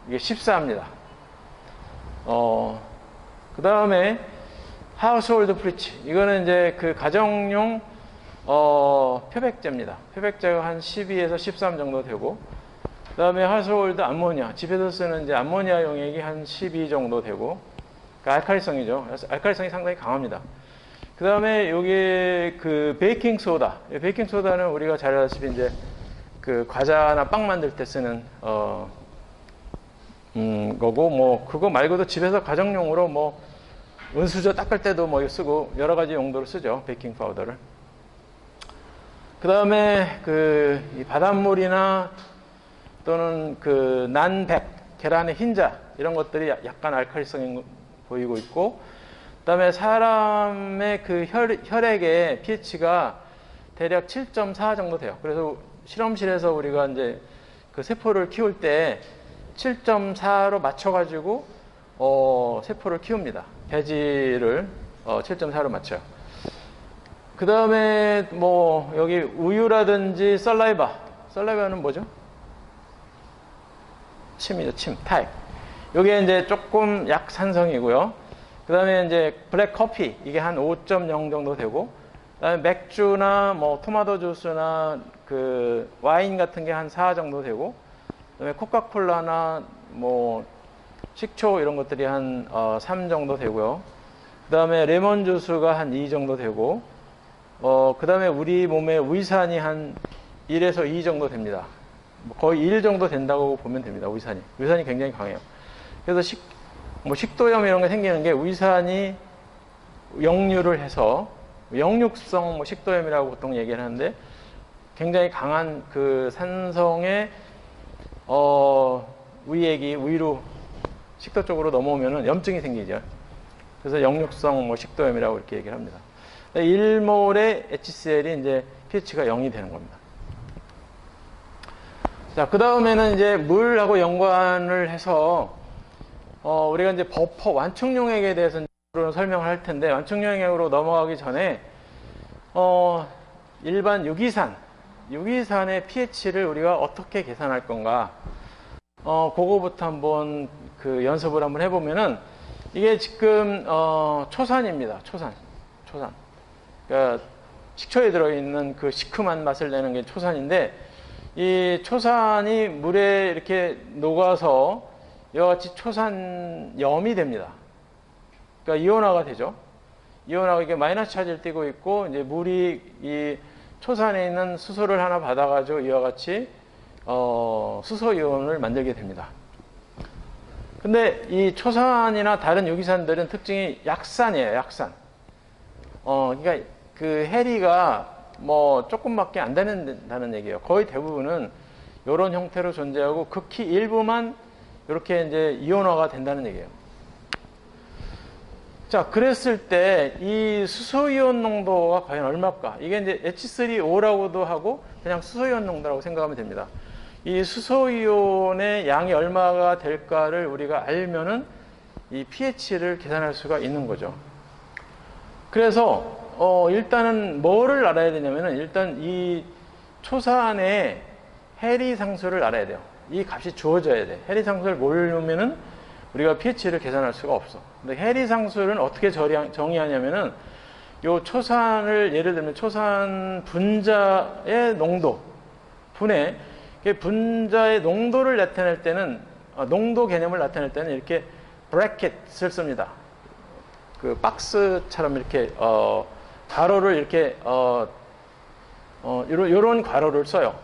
이게 14입니다. 그 다음에 하우스홀드 프리치, 이거는 이제 그 가정용 표백제입니다. 표백제가 한 12에서 13 정도 되고, 그 다음에 하우스홀드 암모니아, 집에서 쓰는 이제 암모니아 용액이 한 12 정도 되고, 그러니까 알칼리성이죠. 알칼리성이 상당히 강합니다. 그 다음에 여기 그 베이킹 소다, 베이킹 소다는 우리가 잘 알다시피 이제 그 과자나 빵 만들 때 쓰는 거고, 뭐 그거 말고도 집에서 가정용으로 뭐 은수저 닦을 때도 뭐 쓰고 여러 가지 용도로 쓰죠, 베이킹 파우더를. 그 다음에 이 바닷물이나 또는 그 난백, 계란의 흰자 이런 것들이 약간 알칼리성이 보이고 있고, 그 다음에 사람의 그 혈액의 pH가 대략 7.4 정도 돼요. 그래서 실험실에서 우리가 이제 그 세포를 키울 때 7.4로 맞춰가지고 세포를 키웁니다. 배지를 7.4로 맞춰요. 그 다음에 뭐 여기 우유라든지 썰라이바는 뭐죠? 침이죠, 침, 타액. 요게 이제 조금 약산성이고요. 그 다음에 이제 블랙 커피, 이게 한 5.0 정도 되고, 그 다음에 맥주나 뭐 토마토 주스나 그 와인 같은 게 한 4 정도 되고, 그 다음에 코카콜라나 뭐 식초 이런 것들이 한 3 정도 되고요. 그 다음에 레몬 주스가 한 2 정도 되고, 그 다음에 우리 몸에 위산이 한 1에서 2 정도 됩니다. 거의 1 정도 된다고 보면 됩니다. 위산이 굉장히 강해요. 그래서 식도염 이런 게 생기는 게 위산이 역류를 해서 역류성 뭐 식도염이라고 보통 얘기를 하는데, 굉장히 강한 그 산성의 위액이 위로 식도 쪽으로 넘어오면은 염증이 생기죠. 그래서 역류성 뭐 식도염이라고 이렇게 얘기를 합니다. 1몰의 HCl이 이제 pH가 0이 되는 겁니다. 자, 그 다음에는 이제 물하고 연관을 해서, 우리가 이제 버퍼, 완충용액에 대해서 설명을 할 텐데, 완충용액으로 넘어가기 전에, 일반 유기산의 pH를 우리가 어떻게 계산할 건가, 그거부터 한번 그 연습을 한번 해보면은, 이게 지금, 초산입니다. 초산. 그러니까 식초에 들어있는 그 시큼한 맛을 내는 게 초산인데, 이 초산이 물에 이렇게 녹아서 이와 같이 초산염이 됩니다. 그러니까 이온화가 되죠. 이온화가 이게 마이너스 차지를 띠고 있고, 이제 물이 이 초산에 있는 수소를 하나 받아가지고 이와 같이 수소 이온을 만들게 됩니다. 근데 이 초산이나 다른 유기산들은 특징이 약산이에요. 약산. 그러니까 그 해리가 뭐 조금밖에 안 된다는 얘기예요. 거의 대부분은 이런 형태로 존재하고 극히 일부만 이렇게 이제 이온화가 된다는 얘기예요. 자, 그랬을 때 이 수소이온 농도가 과연 얼마일까? 이게 이제 H3O라고도 하고 그냥 수소이온 농도라고 생각하면 됩니다. 이 수소이온의 양이 얼마가 될까를 우리가 알면은 이 pH를 계산할 수가 있는 거죠. 그래서 일단은 뭐를 알아야 되냐면은, 일단 이 초산의 해리 상수를 알아야 돼요. 이 값이 주어져야 돼. 해리 상수를 모르면은 우리가 pH를 계산할 수가 없어. 근데 해리 상수는 어떻게 정의하냐면은, 요 초산을 예를 들면 초산 분자의 농도, 분자의 농도를 나타낼 때는, 농도 개념을 나타낼 때는 이렇게 브래킷을 씁니다. 그 박스처럼 이렇게 괄호를 이렇게 요런 괄호를 써요.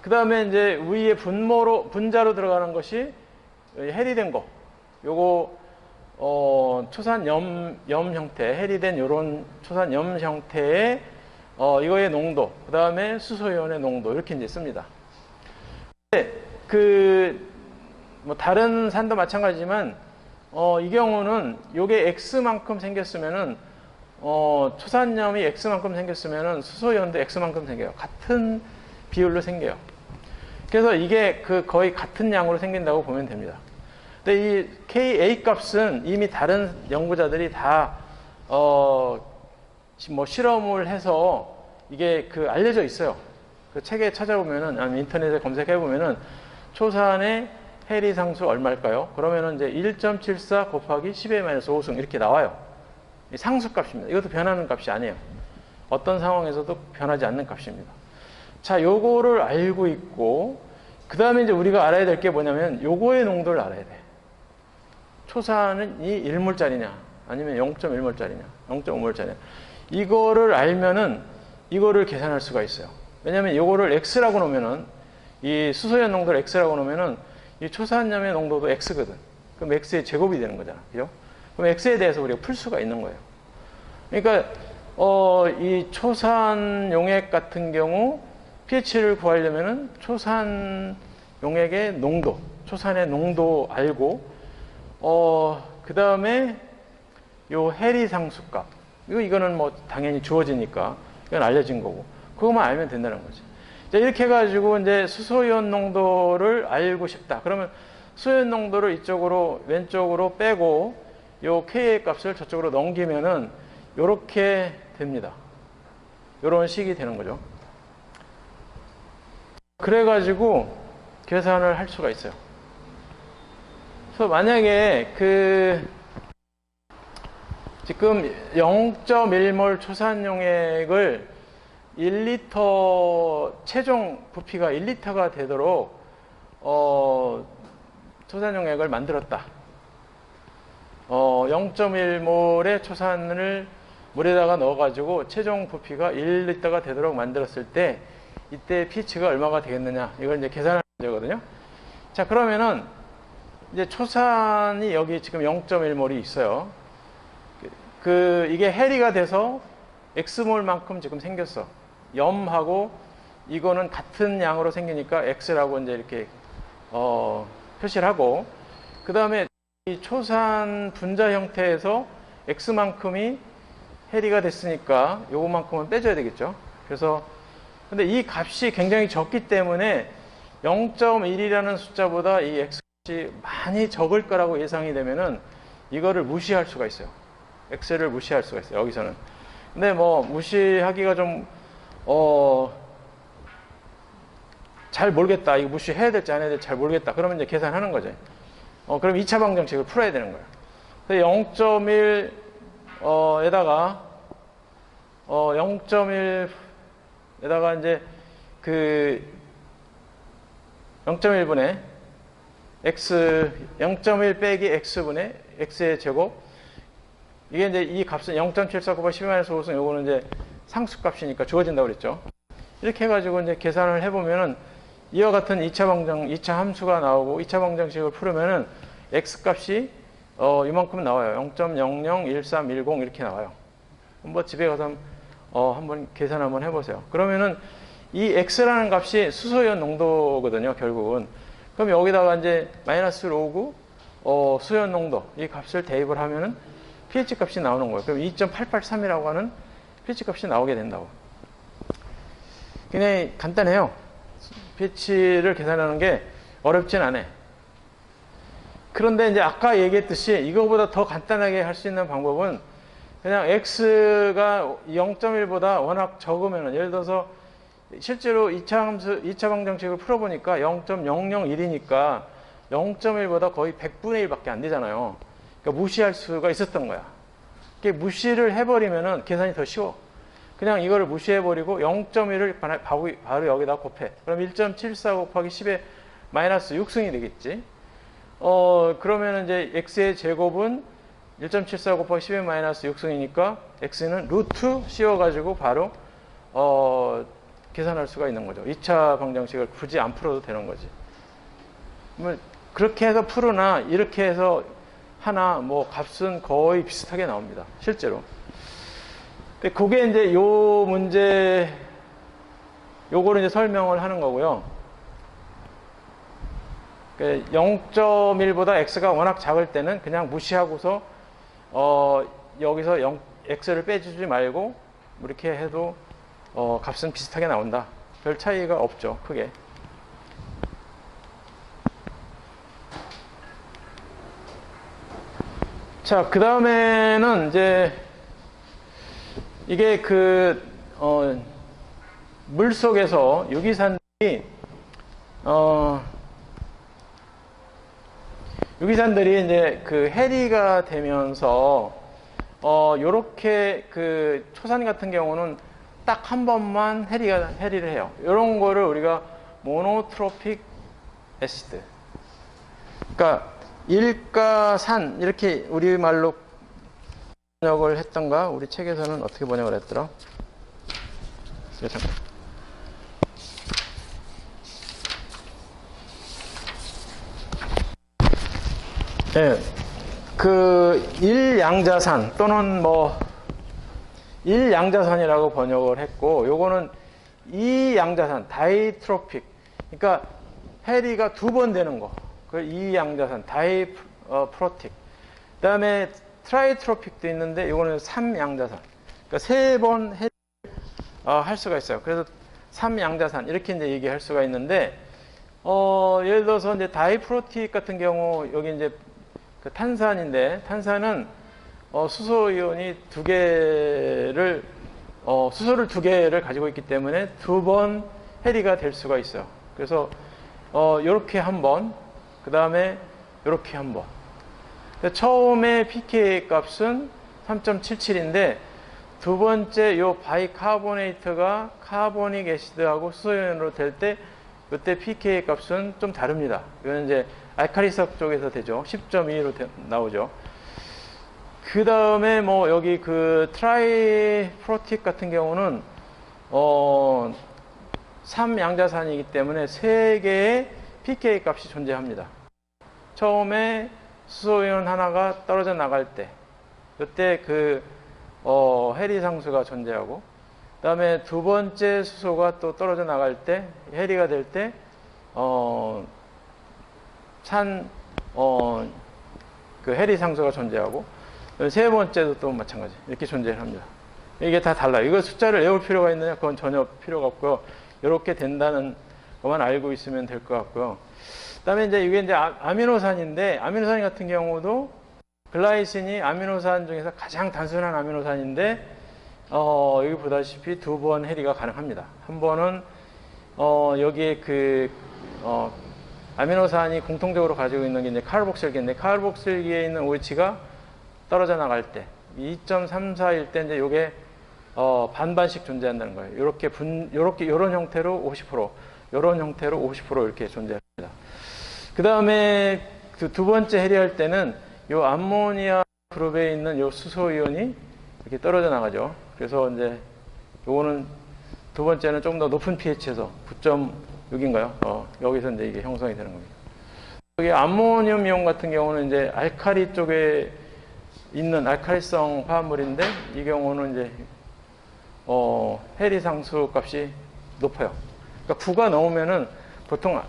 그 다음에 이제 위에 분자로 들어가는 것이 해리된 거, 요거 초산염 형태, 해리된 요런 초산염 형태의 이거의 농도, 그 다음에 수소이온의 농도, 이렇게 이제 씁니다. 근데 뭐 다른 산도 마찬가지지만 이 경우는 요게 X만큼 생겼으면은, 초산염이 X만큼 생겼으면은 수소이온도 X만큼 생겨요. 같은 비율로 생겨요. 그래서 이게 거의 같은 양으로 생긴다고 보면 됩니다. 근데 이 Ka 값은 이미 다른 연구자들이 다, 뭐 실험을 해서 이게 알려져 있어요. 그 책에 찾아보면은, 아니면 인터넷에 검색해보면은, 초산의 해리 상수 얼마일까요? 그러면은 이제 1.74 곱하기 10^-5승 이렇게 나와요. 이 상수 값입니다. 이것도 변하는 값이 아니에요. 어떤 상황에서도 변하지 않는 값입니다. 자, 요거를 알고 있고, 그 다음에 이제 우리가 알아야 될 게 뭐냐면, 요거의 농도를 알아야 돼. 초산이 1몰짜리냐, 아니면 0.1몰짜리냐, 0.5몰짜리냐. 이거를 알면은, 이거를 계산할 수가 있어요. 왜냐면 요거를 X라고 놓으면은, 이 수소연 농도를 X라고 놓으면은, 이 초산염의 농도도 X거든. 그럼 X의 제곱이 되는 거잖아. 그죠? 그럼 X에 대해서 우리가 풀 수가 있는 거예요. 그러니까, 이 초산 용액 같은 경우, pH를 구하려면은 초산 용액의 농도, 초산의 농도 알고, 그 다음에 요 해리 상수값. 이거는 뭐 당연히 주어지니까, 이건 알려진 거고. 그것만 알면 된다는 거지. 자, 이렇게 해가지고 이제 수소이온 농도를 알고 싶다. 그러면 수소이온 농도를 이쪽으로, 왼쪽으로 빼고, 요 K의 값을 저쪽으로 넘기면은 요렇게 됩니다. 요런 식이 되는 거죠. 그래가지고 계산을 할 수가 있어요. 그래서 만약에 지금 0.1몰 초산용액을 1리터 최종 부피가 1리터가 되도록 초산용액을 만들었다. 0.1몰의 초산을 물에다가 넣어가지고 최종 부피가 1리터가 되도록 만들었을 때 이때 pH가 얼마가 되겠느냐, 이걸 이제 계산하는 문제거든요. 자, 그러면은 이제 초산이 여기 지금 0.1몰이 있어요. 이게 해리가 돼서 X몰만큼 지금 생겼어. 염하고 이거는 같은 양으로 생기니까 X라고 이제 이렇게 표시를 하고, 그 다음에 이 초산 분자 형태에서 X만큼이 해리가 됐으니까 요거만큼은 빼줘야 되겠죠. 그래서 근데 이 값이 굉장히 적기 때문에 0.1이라는 숫자보다 이 X값이 많이 적을 거라고 예상이 되면은 이거를 무시할 수가 있어요. X를 무시할 수가 있어요, 여기서는. 근데 뭐 무시하기가 좀 잘 모르겠다, 이거 무시해야 될지 안 해야 될지 잘 모르겠다, 그러면 이제 계산하는 거죠. 그럼 2차 방정식을 풀어야 되는 거예요. 0.1 에다가 0.1에다가 이제 0.1분의 x 0.1 빼기 x분의 x의 제곱, 이게 이제 이 값은 0.74 곱하기 12-5승, 요거는 이제 상수값이니까 주어진다고 그랬죠. 이렇게 해가지고 이제 계산을 해보면은 이와 같은 2차 함수가 나오고 2차 방정식을 풀으면은 x 값이 이만큼 나와요. 0.001310 이렇게 나와요. 한번 집에 가서 한번 계산 한번 해보세요. 그러면은 이 x라는 값이 수소이온 농도거든요, 결국은. 그럼 여기다가 이제 마이너스 5구 수이온 농도 이 값을 대입을 하면은 pH 값이 나오는 거예요. 그럼 2.883이라고 하는 pH 값이 나오게 된다고. 굉장히 간단해요. pH를 계산하는 게 어렵진 않아요. 그런데 이제 아까 얘기했듯이 이거보다 더 간단하게 할 수 있는 방법은 그냥 x가 0.1보다 워낙 적으면, 예를 들어서 실제로 2차 방정식을 풀어보니까 0.001이니까 0.1보다 거의 100분의 1밖에 안 되잖아요. 그러니까 무시할 수가 있었던 거야. 무시를 해버리면은 계산이 더 쉬워. 그냥 이거를 무시해버리고 0.1을 바로 여기다 곱해. 그럼 1.74 곱하기 10의 마이너스 6승이 되겠지. 그러면 이제 x의 제곱은 1.74 곱하기 10의 마이너스 6승이니까 x는 루트 씌워가지고 바로 계산할 수가 있는 거죠. 2차 방정식을 굳이 안 풀어도 되는 거지. 그렇게 해서 풀으나 이렇게 해서 하나 뭐 값은 거의 비슷하게 나옵니다, 실제로. 근데 그게 이제 요 문제, 요거를 이제 설명을 하는 거고요. 0.1보다 x가 워낙 작을 때는 그냥 무시하고서 여기서 x를 빼주지 말고 이렇게 해도 값은 비슷하게 나온다. 별 차이가 없죠, 크게. 자, 그 다음에는 이제 이게 물 속에서 유기산들이 이제 해리가 되면서 요렇게 초산 같은 경우는 딱 한 번만 해리를 해요. 이런 거를 우리가 모노트로픽 애시드, 그러니까 일가산, 이렇게 우리말로 번역을 했던가? 우리 책에서는 어떻게 번역을 했더라? 잠깐. 네, 일양자산 또는 일양자산이라고 번역을 했고, 요거는 이양자산, 다이트로픽, 그러니까 해리가 2번 되는 거, 그 이양자산, 다이프로틱. 그 다음에 트라이트로픽도 있는데 이거는 3양자산, 그러니까 3번 해리를 할 수가 있어요. 그래서 3양자산 이렇게 이제 얘기할 수가 있는데, 예를 들어서 이제 다이프로틱 같은 경우 여기 이제 그 탄산인데, 탄산은 수소이온이 두 개를 수소를 두 개를 가지고 있기 때문에 두 번 해리가 될 수가 있어요. 그래서 요렇게 한 번, 그 다음에 요렇게 한 번. 처음에 pK 값은 3.77인데 두 번째 요 바이카보네이트가 카보닉 애시드하고 수소이온으로 될 때 이때 pK 값은 좀 다릅니다. 이건 이제 알카리석 쪽에서 되죠. 10.2로 나오죠. 그 다음에 뭐 여기 그 트라이프로틱 같은 경우는 3양자산이기 때문에 3개의 pK 값이 존재합니다. 처음에 수소이온 하나가 떨어져 나갈 때 이때 그 해리 상수가 존재하고, 그 다음에 두 번째 수소가 또 떨어져 나갈 때 해리가 될 때 그 해리 상수가 존재하고, 세 번째도 또 마찬가지 이렇게 존재를 합니다. 이게 다 달라요. 이거 숫자를 외울 필요가 있느냐? 그건 전혀 필요가 없고요. 이렇게 된다는 것만 알고 있으면 될 것 같고요. 그 다음에 이제 이게 이제 아미노산인데, 아미노산 같은 경우도 글라이신이 아미노산 중에서 가장 단순한 아미노산인데, 여기 보다시피 두 번 해리가 가능합니다. 한 번은, 여기에 아미노산이 공통적으로 가지고 있는 게 이제 카르복실기인데, 카르복실기에 있는 OH가 떨어져 나갈 때, 2.34일 때 이제 요게, 반반씩 존재한다는 거예요. 요런 형태로 50%, 요런 형태로 50% 이렇게 존재합니다. 그 다음에 두 번째 해리할 때는 요 암모니아 그룹에 있는 요 수소이온이 이렇게 떨어져 나가죠. 그래서 이제 요거는 두 번째는 좀 더 높은 pH에서 9.6인가요? 여기서 이제 이게 형성이 되는 겁니다. 여기 암모늄 이온 같은 경우는 이제 알카리 쪽에 있는 알카리성 화합물인데, 이 경우는 이제 해리 상수 값이 높아요. 그러니까 9가 넘으면은 보통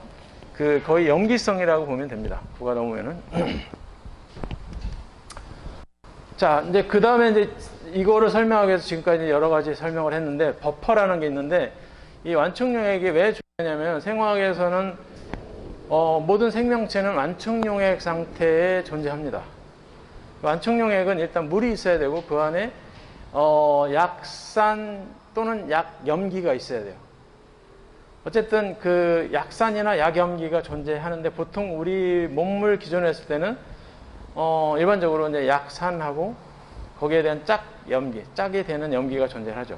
거의 염기성이라고 보면 됩니다. 9가 넘으면은. 자, 이제 그 다음에 이제 이거를 설명하기 위해서 지금까지 여러 가지 설명을 했는데, 버퍼라는 게 있는데, 이 완충용액이 왜 중요하냐면, 생화학에서는 모든 생명체는 완충용액 상태에 존재합니다. 완충용액은 일단 물이 있어야 되고, 그 안에 약산 또는 약염기가 있어야 돼요. 어쨌든 그 약산이나 약염기가 존재하는데, 보통 우리 몸물 기준으로 했을 때는 일반적으로 이제 약산하고 거기에 대한 짝염기, 짝이 되는 염기가 존재하죠.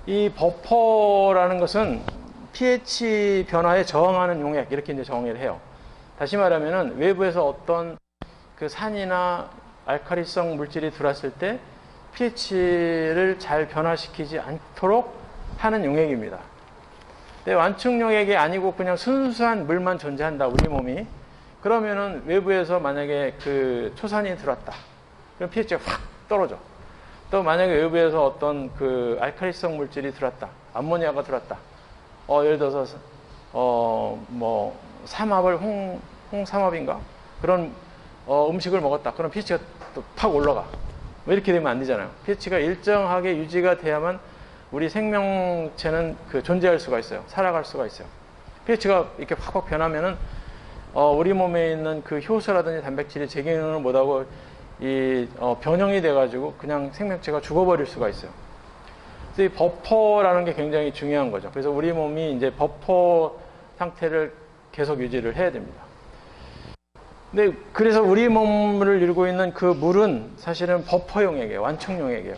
이 버퍼라는 것은 pH 변화에 저항하는 용액, 이렇게 이제 정의를 해요. 다시 말하면은 외부에서 어떤 그 산이나 알카리성 물질이 들어왔을 때 pH를 잘 변화시키지 않도록 하는 용액입니다. 근데 완충 용액이 아니고 그냥 순수한 물만 존재한다, 우리 몸이. 그러면은 외부에서 만약에 그 초산이 들어왔다. 그럼 pH가 확 떨어져. 또 만약에 외부에서 어떤 그 알카리성 물질이 들어왔다. 암모니아가 들어왔다. 예를 들어서 뭐 삼합을 홍삼합인가? 그런 음식을 먹었다. 그럼 pH가 또 팍 올라가. 뭐 이렇게 되면 안 되잖아요. pH가 일정하게 유지가 돼야만 우리 생명체는 존재할 수가 있어요. 살아갈 수가 있어요. pH가 이렇게 확확 변하면은 우리 몸에 있는 그 효소라든지 단백질이 제 기능을 못하고 변형이 돼가지고 그냥 생명체가 죽어버릴 수가 있어요. 그래서 이 버퍼라는 게 굉장히 중요한 거죠. 그래서 우리 몸이 이제 버퍼 상태를 계속 유지를 해야 됩니다. 근데 그래서 우리 몸을 이루고 있는 그 물은 사실은 버퍼 용액이에요. 완충 용액이에요.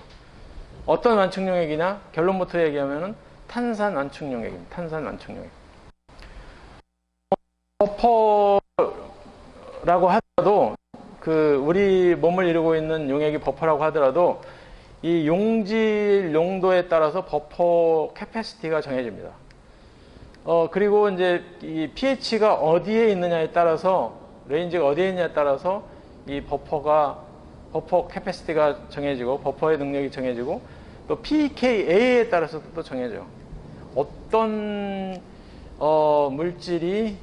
어떤 완충 용액이냐? 결론부터 얘기하면은 탄산 완충 용액입니다. 탄산 완충 용액. 버퍼라고 하더라도 우리 몸을 이루고 있는 용액이 버퍼라고 하더라도 이 용질 용도에 따라서 버퍼 캐패시티가 정해집니다. 그리고 이제 이 pH가 어디에 있느냐에 따라서, 레인지가 어디에 있느냐에 따라서 이 버퍼 캐패시티가 정해지고, 버퍼의 능력이 정해지고, 또 pKa에 따라서 또 정해져요. 어떤 물질이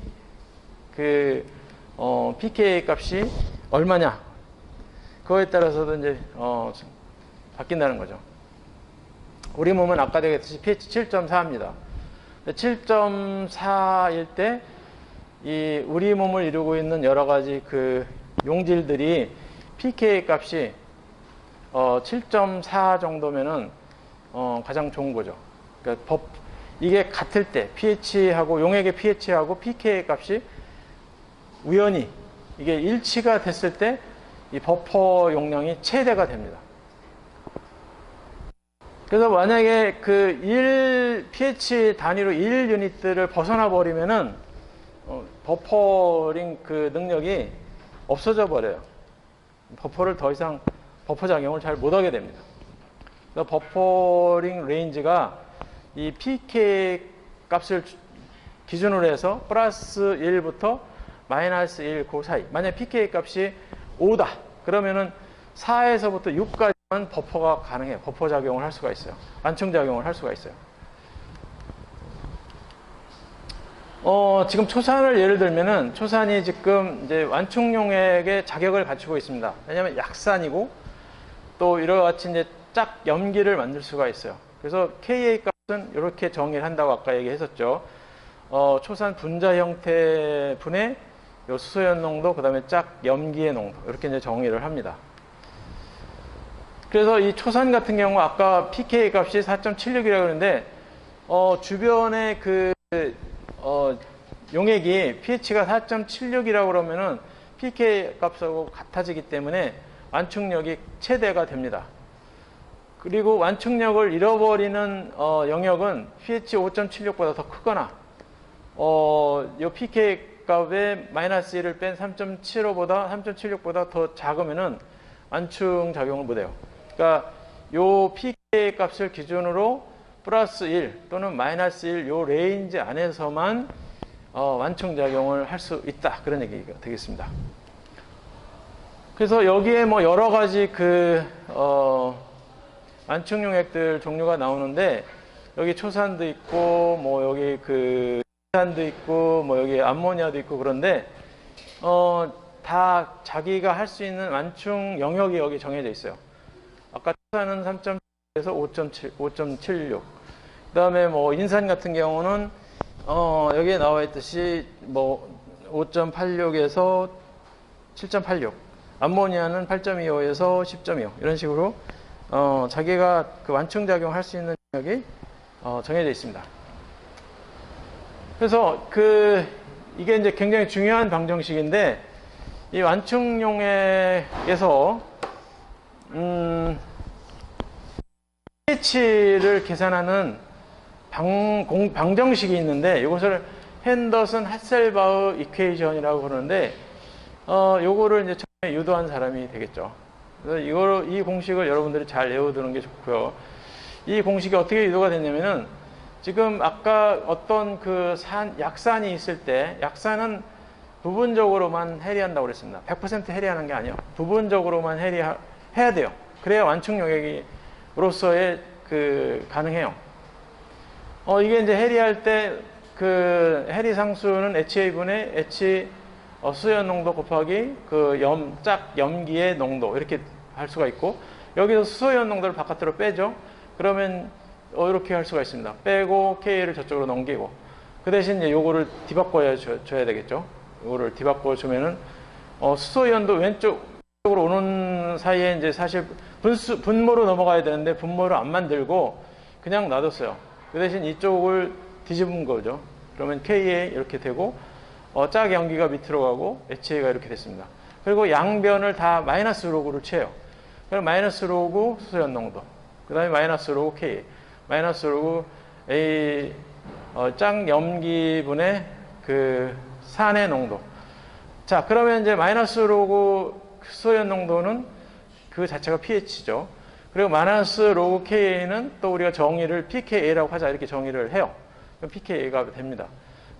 pK 값이 얼마냐, 그거에 따라서도 이제 바뀐다는 거죠. 우리 몸은 아까 얘기했듯이 pH 7.4입니다. 7.4일 때 이 우리 몸을 이루고 있는 여러 가지 용질들이 pK 값이 7.4 정도면은 가장 좋은 거죠. 그러니까 이게 같을 때 pH하고 용액의 pH하고 pK 값이 우연히 이게 일치가 됐을 때 이 버퍼 용량이 최대가 됩니다. 그래서 만약에 그 pH 단위로 1 유닛들을 벗어나 버리면은 버퍼링 그 능력이 없어져 버려요. 버퍼를 더 이상 버퍼 작용을 잘 못하게 됩니다. 그래서 버퍼링 레인지가 이 pK 값을 기준으로 해서 플러스 1부터 마이너스 1 그 사이. 만약 pK 값이 5다. 그러면은 4에서부터 6까지만 버퍼가 가능해요. 버퍼 작용을 할 수가 있어요. 완충 작용을 할 수가 있어요. 지금 초산을 예를 들면은 초산이 지금 이제 완충용액의 자격을 갖추고 있습니다. 왜냐하면 약산이고 또 이와 같이 이제 짝 염기를 만들 수가 있어요. 그래서 Ka 값은 이렇게 정의를 한다고 아까 얘기했었죠. 초산 분자 형태 분의 요 수소연 농도, 그 다음에 짝 염기의 농도 이렇게 이제 정의를 합니다. 그래서 이 초산 같은 경우 아까 pK 값이 4.76이라고 그러는데 주변에 용액이 pH가 4.76이라고 그러면은 pK 값하고 같아지기 때문에 완충력이 최대가 됩니다. 그리고 완충력을 잃어버리는 영역은 pH 5.76보다 더 크거나 요 pK 값에 마이너스 1을 뺀 3.75보다 3.76보다 더 작으면은 완충 작용을 못해요. 그러니까 요 pK 값을 기준으로 플러스 1 또는 마이너스 1 요 레인지 안에서만 완충 작용을 할 수 있다. 그런 얘기가 되겠습니다. 그래서 여기에 뭐 여러 가지 완충용액들 종류가 나오는데 여기 초산도 있고 뭐 여기 산도 있고 뭐 여기 암모니아도 있고 그런데 다 자기가 할 수 있는 완충 영역이 여기 정해져 있어요. 아까 초산은 3.7에서 5.76. 그다음에 뭐 인산 같은 경우는 여기에 나와 있듯이 뭐 5.86에서 7.86. 암모니아는 8.25에서 10.25. 이런 식으로 자기가 그 완충 작용을 할 수 있는 영역이 정해져 있습니다. 그래서 이게 이제 굉장히 중요한 방정식인데 이 완충용액에서 pH를 계산하는 방정식이 있는데 이것을 핸더슨 하셀바흐 이퀘이션이라고 그러는데 요거를 이제 처음에 유도한 사람이 되겠죠. 그래서 이 공식을 여러분들이 잘 외워두는 게 좋고요. 이 공식이 어떻게 유도가 됐냐면은 지금 아까 어떤 약산이 있을 때 약산은 부분적으로만 해리한다고 그랬습니다. 100% 해리하는 게 아니에요. 부분적으로만 해야 돼요. 그래야 완충 용액으로서의 가능해요. 이게 이제 해리할 때 해리 상수는 HA분의 H 수소연 농도 곱하기 짝 염기의 농도 이렇게 할 수가 있고 여기서 수소연 농도를 바깥으로 빼죠. 그러면 이렇게 할 수가 있습니다. 빼고 K를 저쪽으로 넘기고 그 대신 이제 요거를 뒤바꿔 줘야 되겠죠. 요거를 뒤바꿔 주면은 수소연도 왼쪽으로 오는 사이에 이제 사실 분모로 넘어가야 되는데 분모를 안 만들고 그냥 놔뒀어요. 그 대신 이쪽을 뒤집은 거죠. 그러면 KA 이렇게 되고 짝 염기가 밑으로 가고 HA가 이렇게 됐습니다. 그리고 양변을 다 마이너스 로그로 채요. 그럼 마이너스 로그 수소연 농도, 그 다음에 마이너스 로그 KA, 마이너스 로그 A 짝 염기분의 산의 농도. 자, 그러면 이제 마이너스 로그 수소연 농도는 그 자체가 pH죠. 그리고 마이너스 로그 KA는 또 우리가 정의를 pKa라고 하자 이렇게 정의를 해요. 그럼 pKa가 됩니다.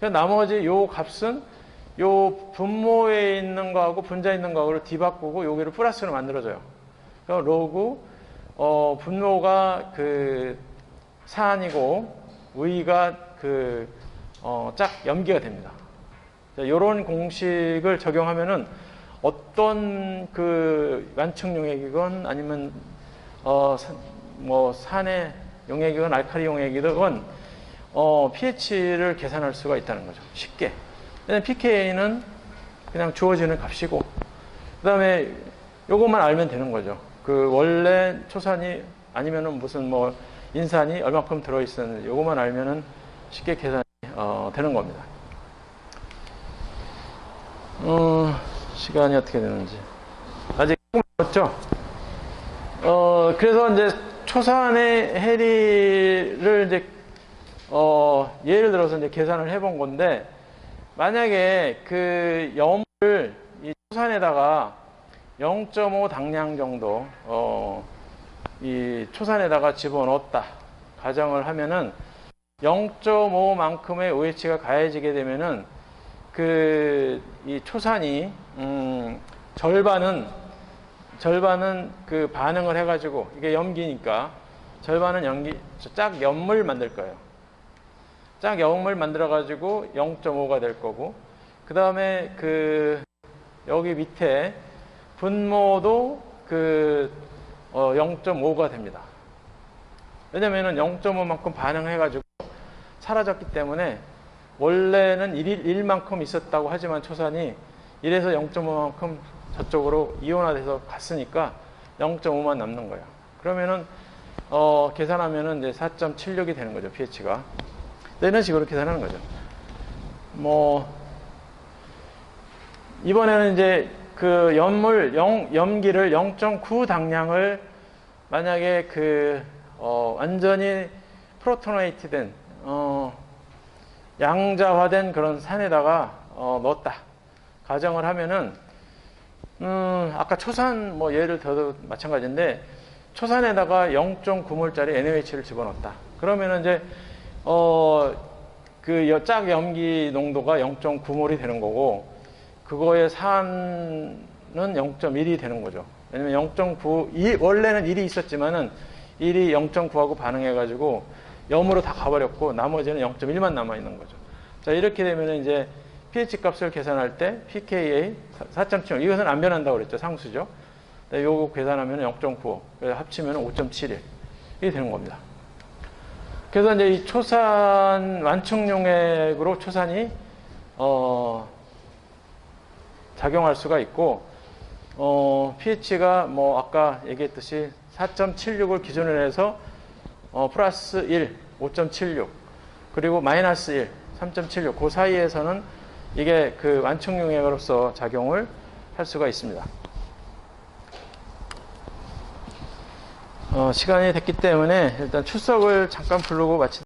나머지 요 값은 요 분모에 있는 거하고 분자에 있는 거하고 뒤바꾸고 여기를 플러스로 만들어줘요. 그럼 로그 분모가 산이고 위가 짝 염기가 됩니다. 이런 공식을 적용하면은 어떤 완충 용액이건 아니면 뭐 산의 용액이건 알칼리 용액이건 pH를 계산할 수가 있다는 거죠. 쉽게. pKa는 그냥 주어지는 값이고 다음에 요것만 알면 되는 거죠. 그 원래 초산이 아니면은 무슨 뭐 인산이 얼마큼 들어있었는지 요것만 알면은 쉽게 계산이 되는 겁니다. 시간이 어떻게 되는지 아직 없죠. 그래서 이제 초산의 해리를 이제 예를 들어서 이제 계산을 해본 건데, 만약에 그 염을 이 초산에다가 0.5 당량 정도 이 초산에다가 집어넣었다 가정을 하면은 0.5만큼의 OH가 가해지게 되면은 이 초산이 절반은 그 반응을 해가지고, 이게 염기니까 절반은 짝 염을 만들 거예요. 짝 염을 만들어가지고 0.5가 될 거고, 그 다음에 여기 밑에 분모도 0.5가 됩니다. 왜냐면은 0.5만큼 반응해가지고 사라졌기 때문에, 원래는 1만큼 있었다고 하지만 초산이 1에서 0.5만큼 저쪽으로 이온화돼서 갔으니까 0.5만 남는 거예요. 그러면은 계산하면은 이제 4.76이 되는 거죠, pH가. 이런 식으로 계산하는 거죠. 이번에는 이제 그 염기를 0.9 당량을 만약에 완전히 프로토네이트 된 양자화된 그런 산에다가 넣었다 가정을 하면은, 아까 초산 예를 들어도 마찬가지인데, 초산에다가 0.9몰짜리 NaOH를 집어넣었다. 그러면은 이제 짝 염기 농도가 0.9몰이 되는 거고, 그거의 산은 0.1이 되는 거죠. 왜냐면 0.9, 원래는 1이 있었지만은 1이 0.9하고 반응해가지고 염으로 다 가버렸고, 나머지는 0.1만 남아있는 거죠. 자, 이렇게 되면 이제 pH 값을 계산할 때 pKa 4.76, 이것은 안 변한다고 그랬죠. 상수죠. 요거 계산하면 0.95, 그래서 합치면 5.71 이게 되는 겁니다. 그래서 이제 이 초산 완충용액으로 초산이 작용할 수가 있고, pH가 아까 얘기했듯이 4.76을 기준으로 해서 플러스 1, 5.76, 그리고 마이너스 1, 3.76, 그 사이에서는 이게 그 완충용액으로서 작용을 할 수가 있습니다. 시간이 됐기 때문에 일단 출석을 잠깐 부르고 마치도록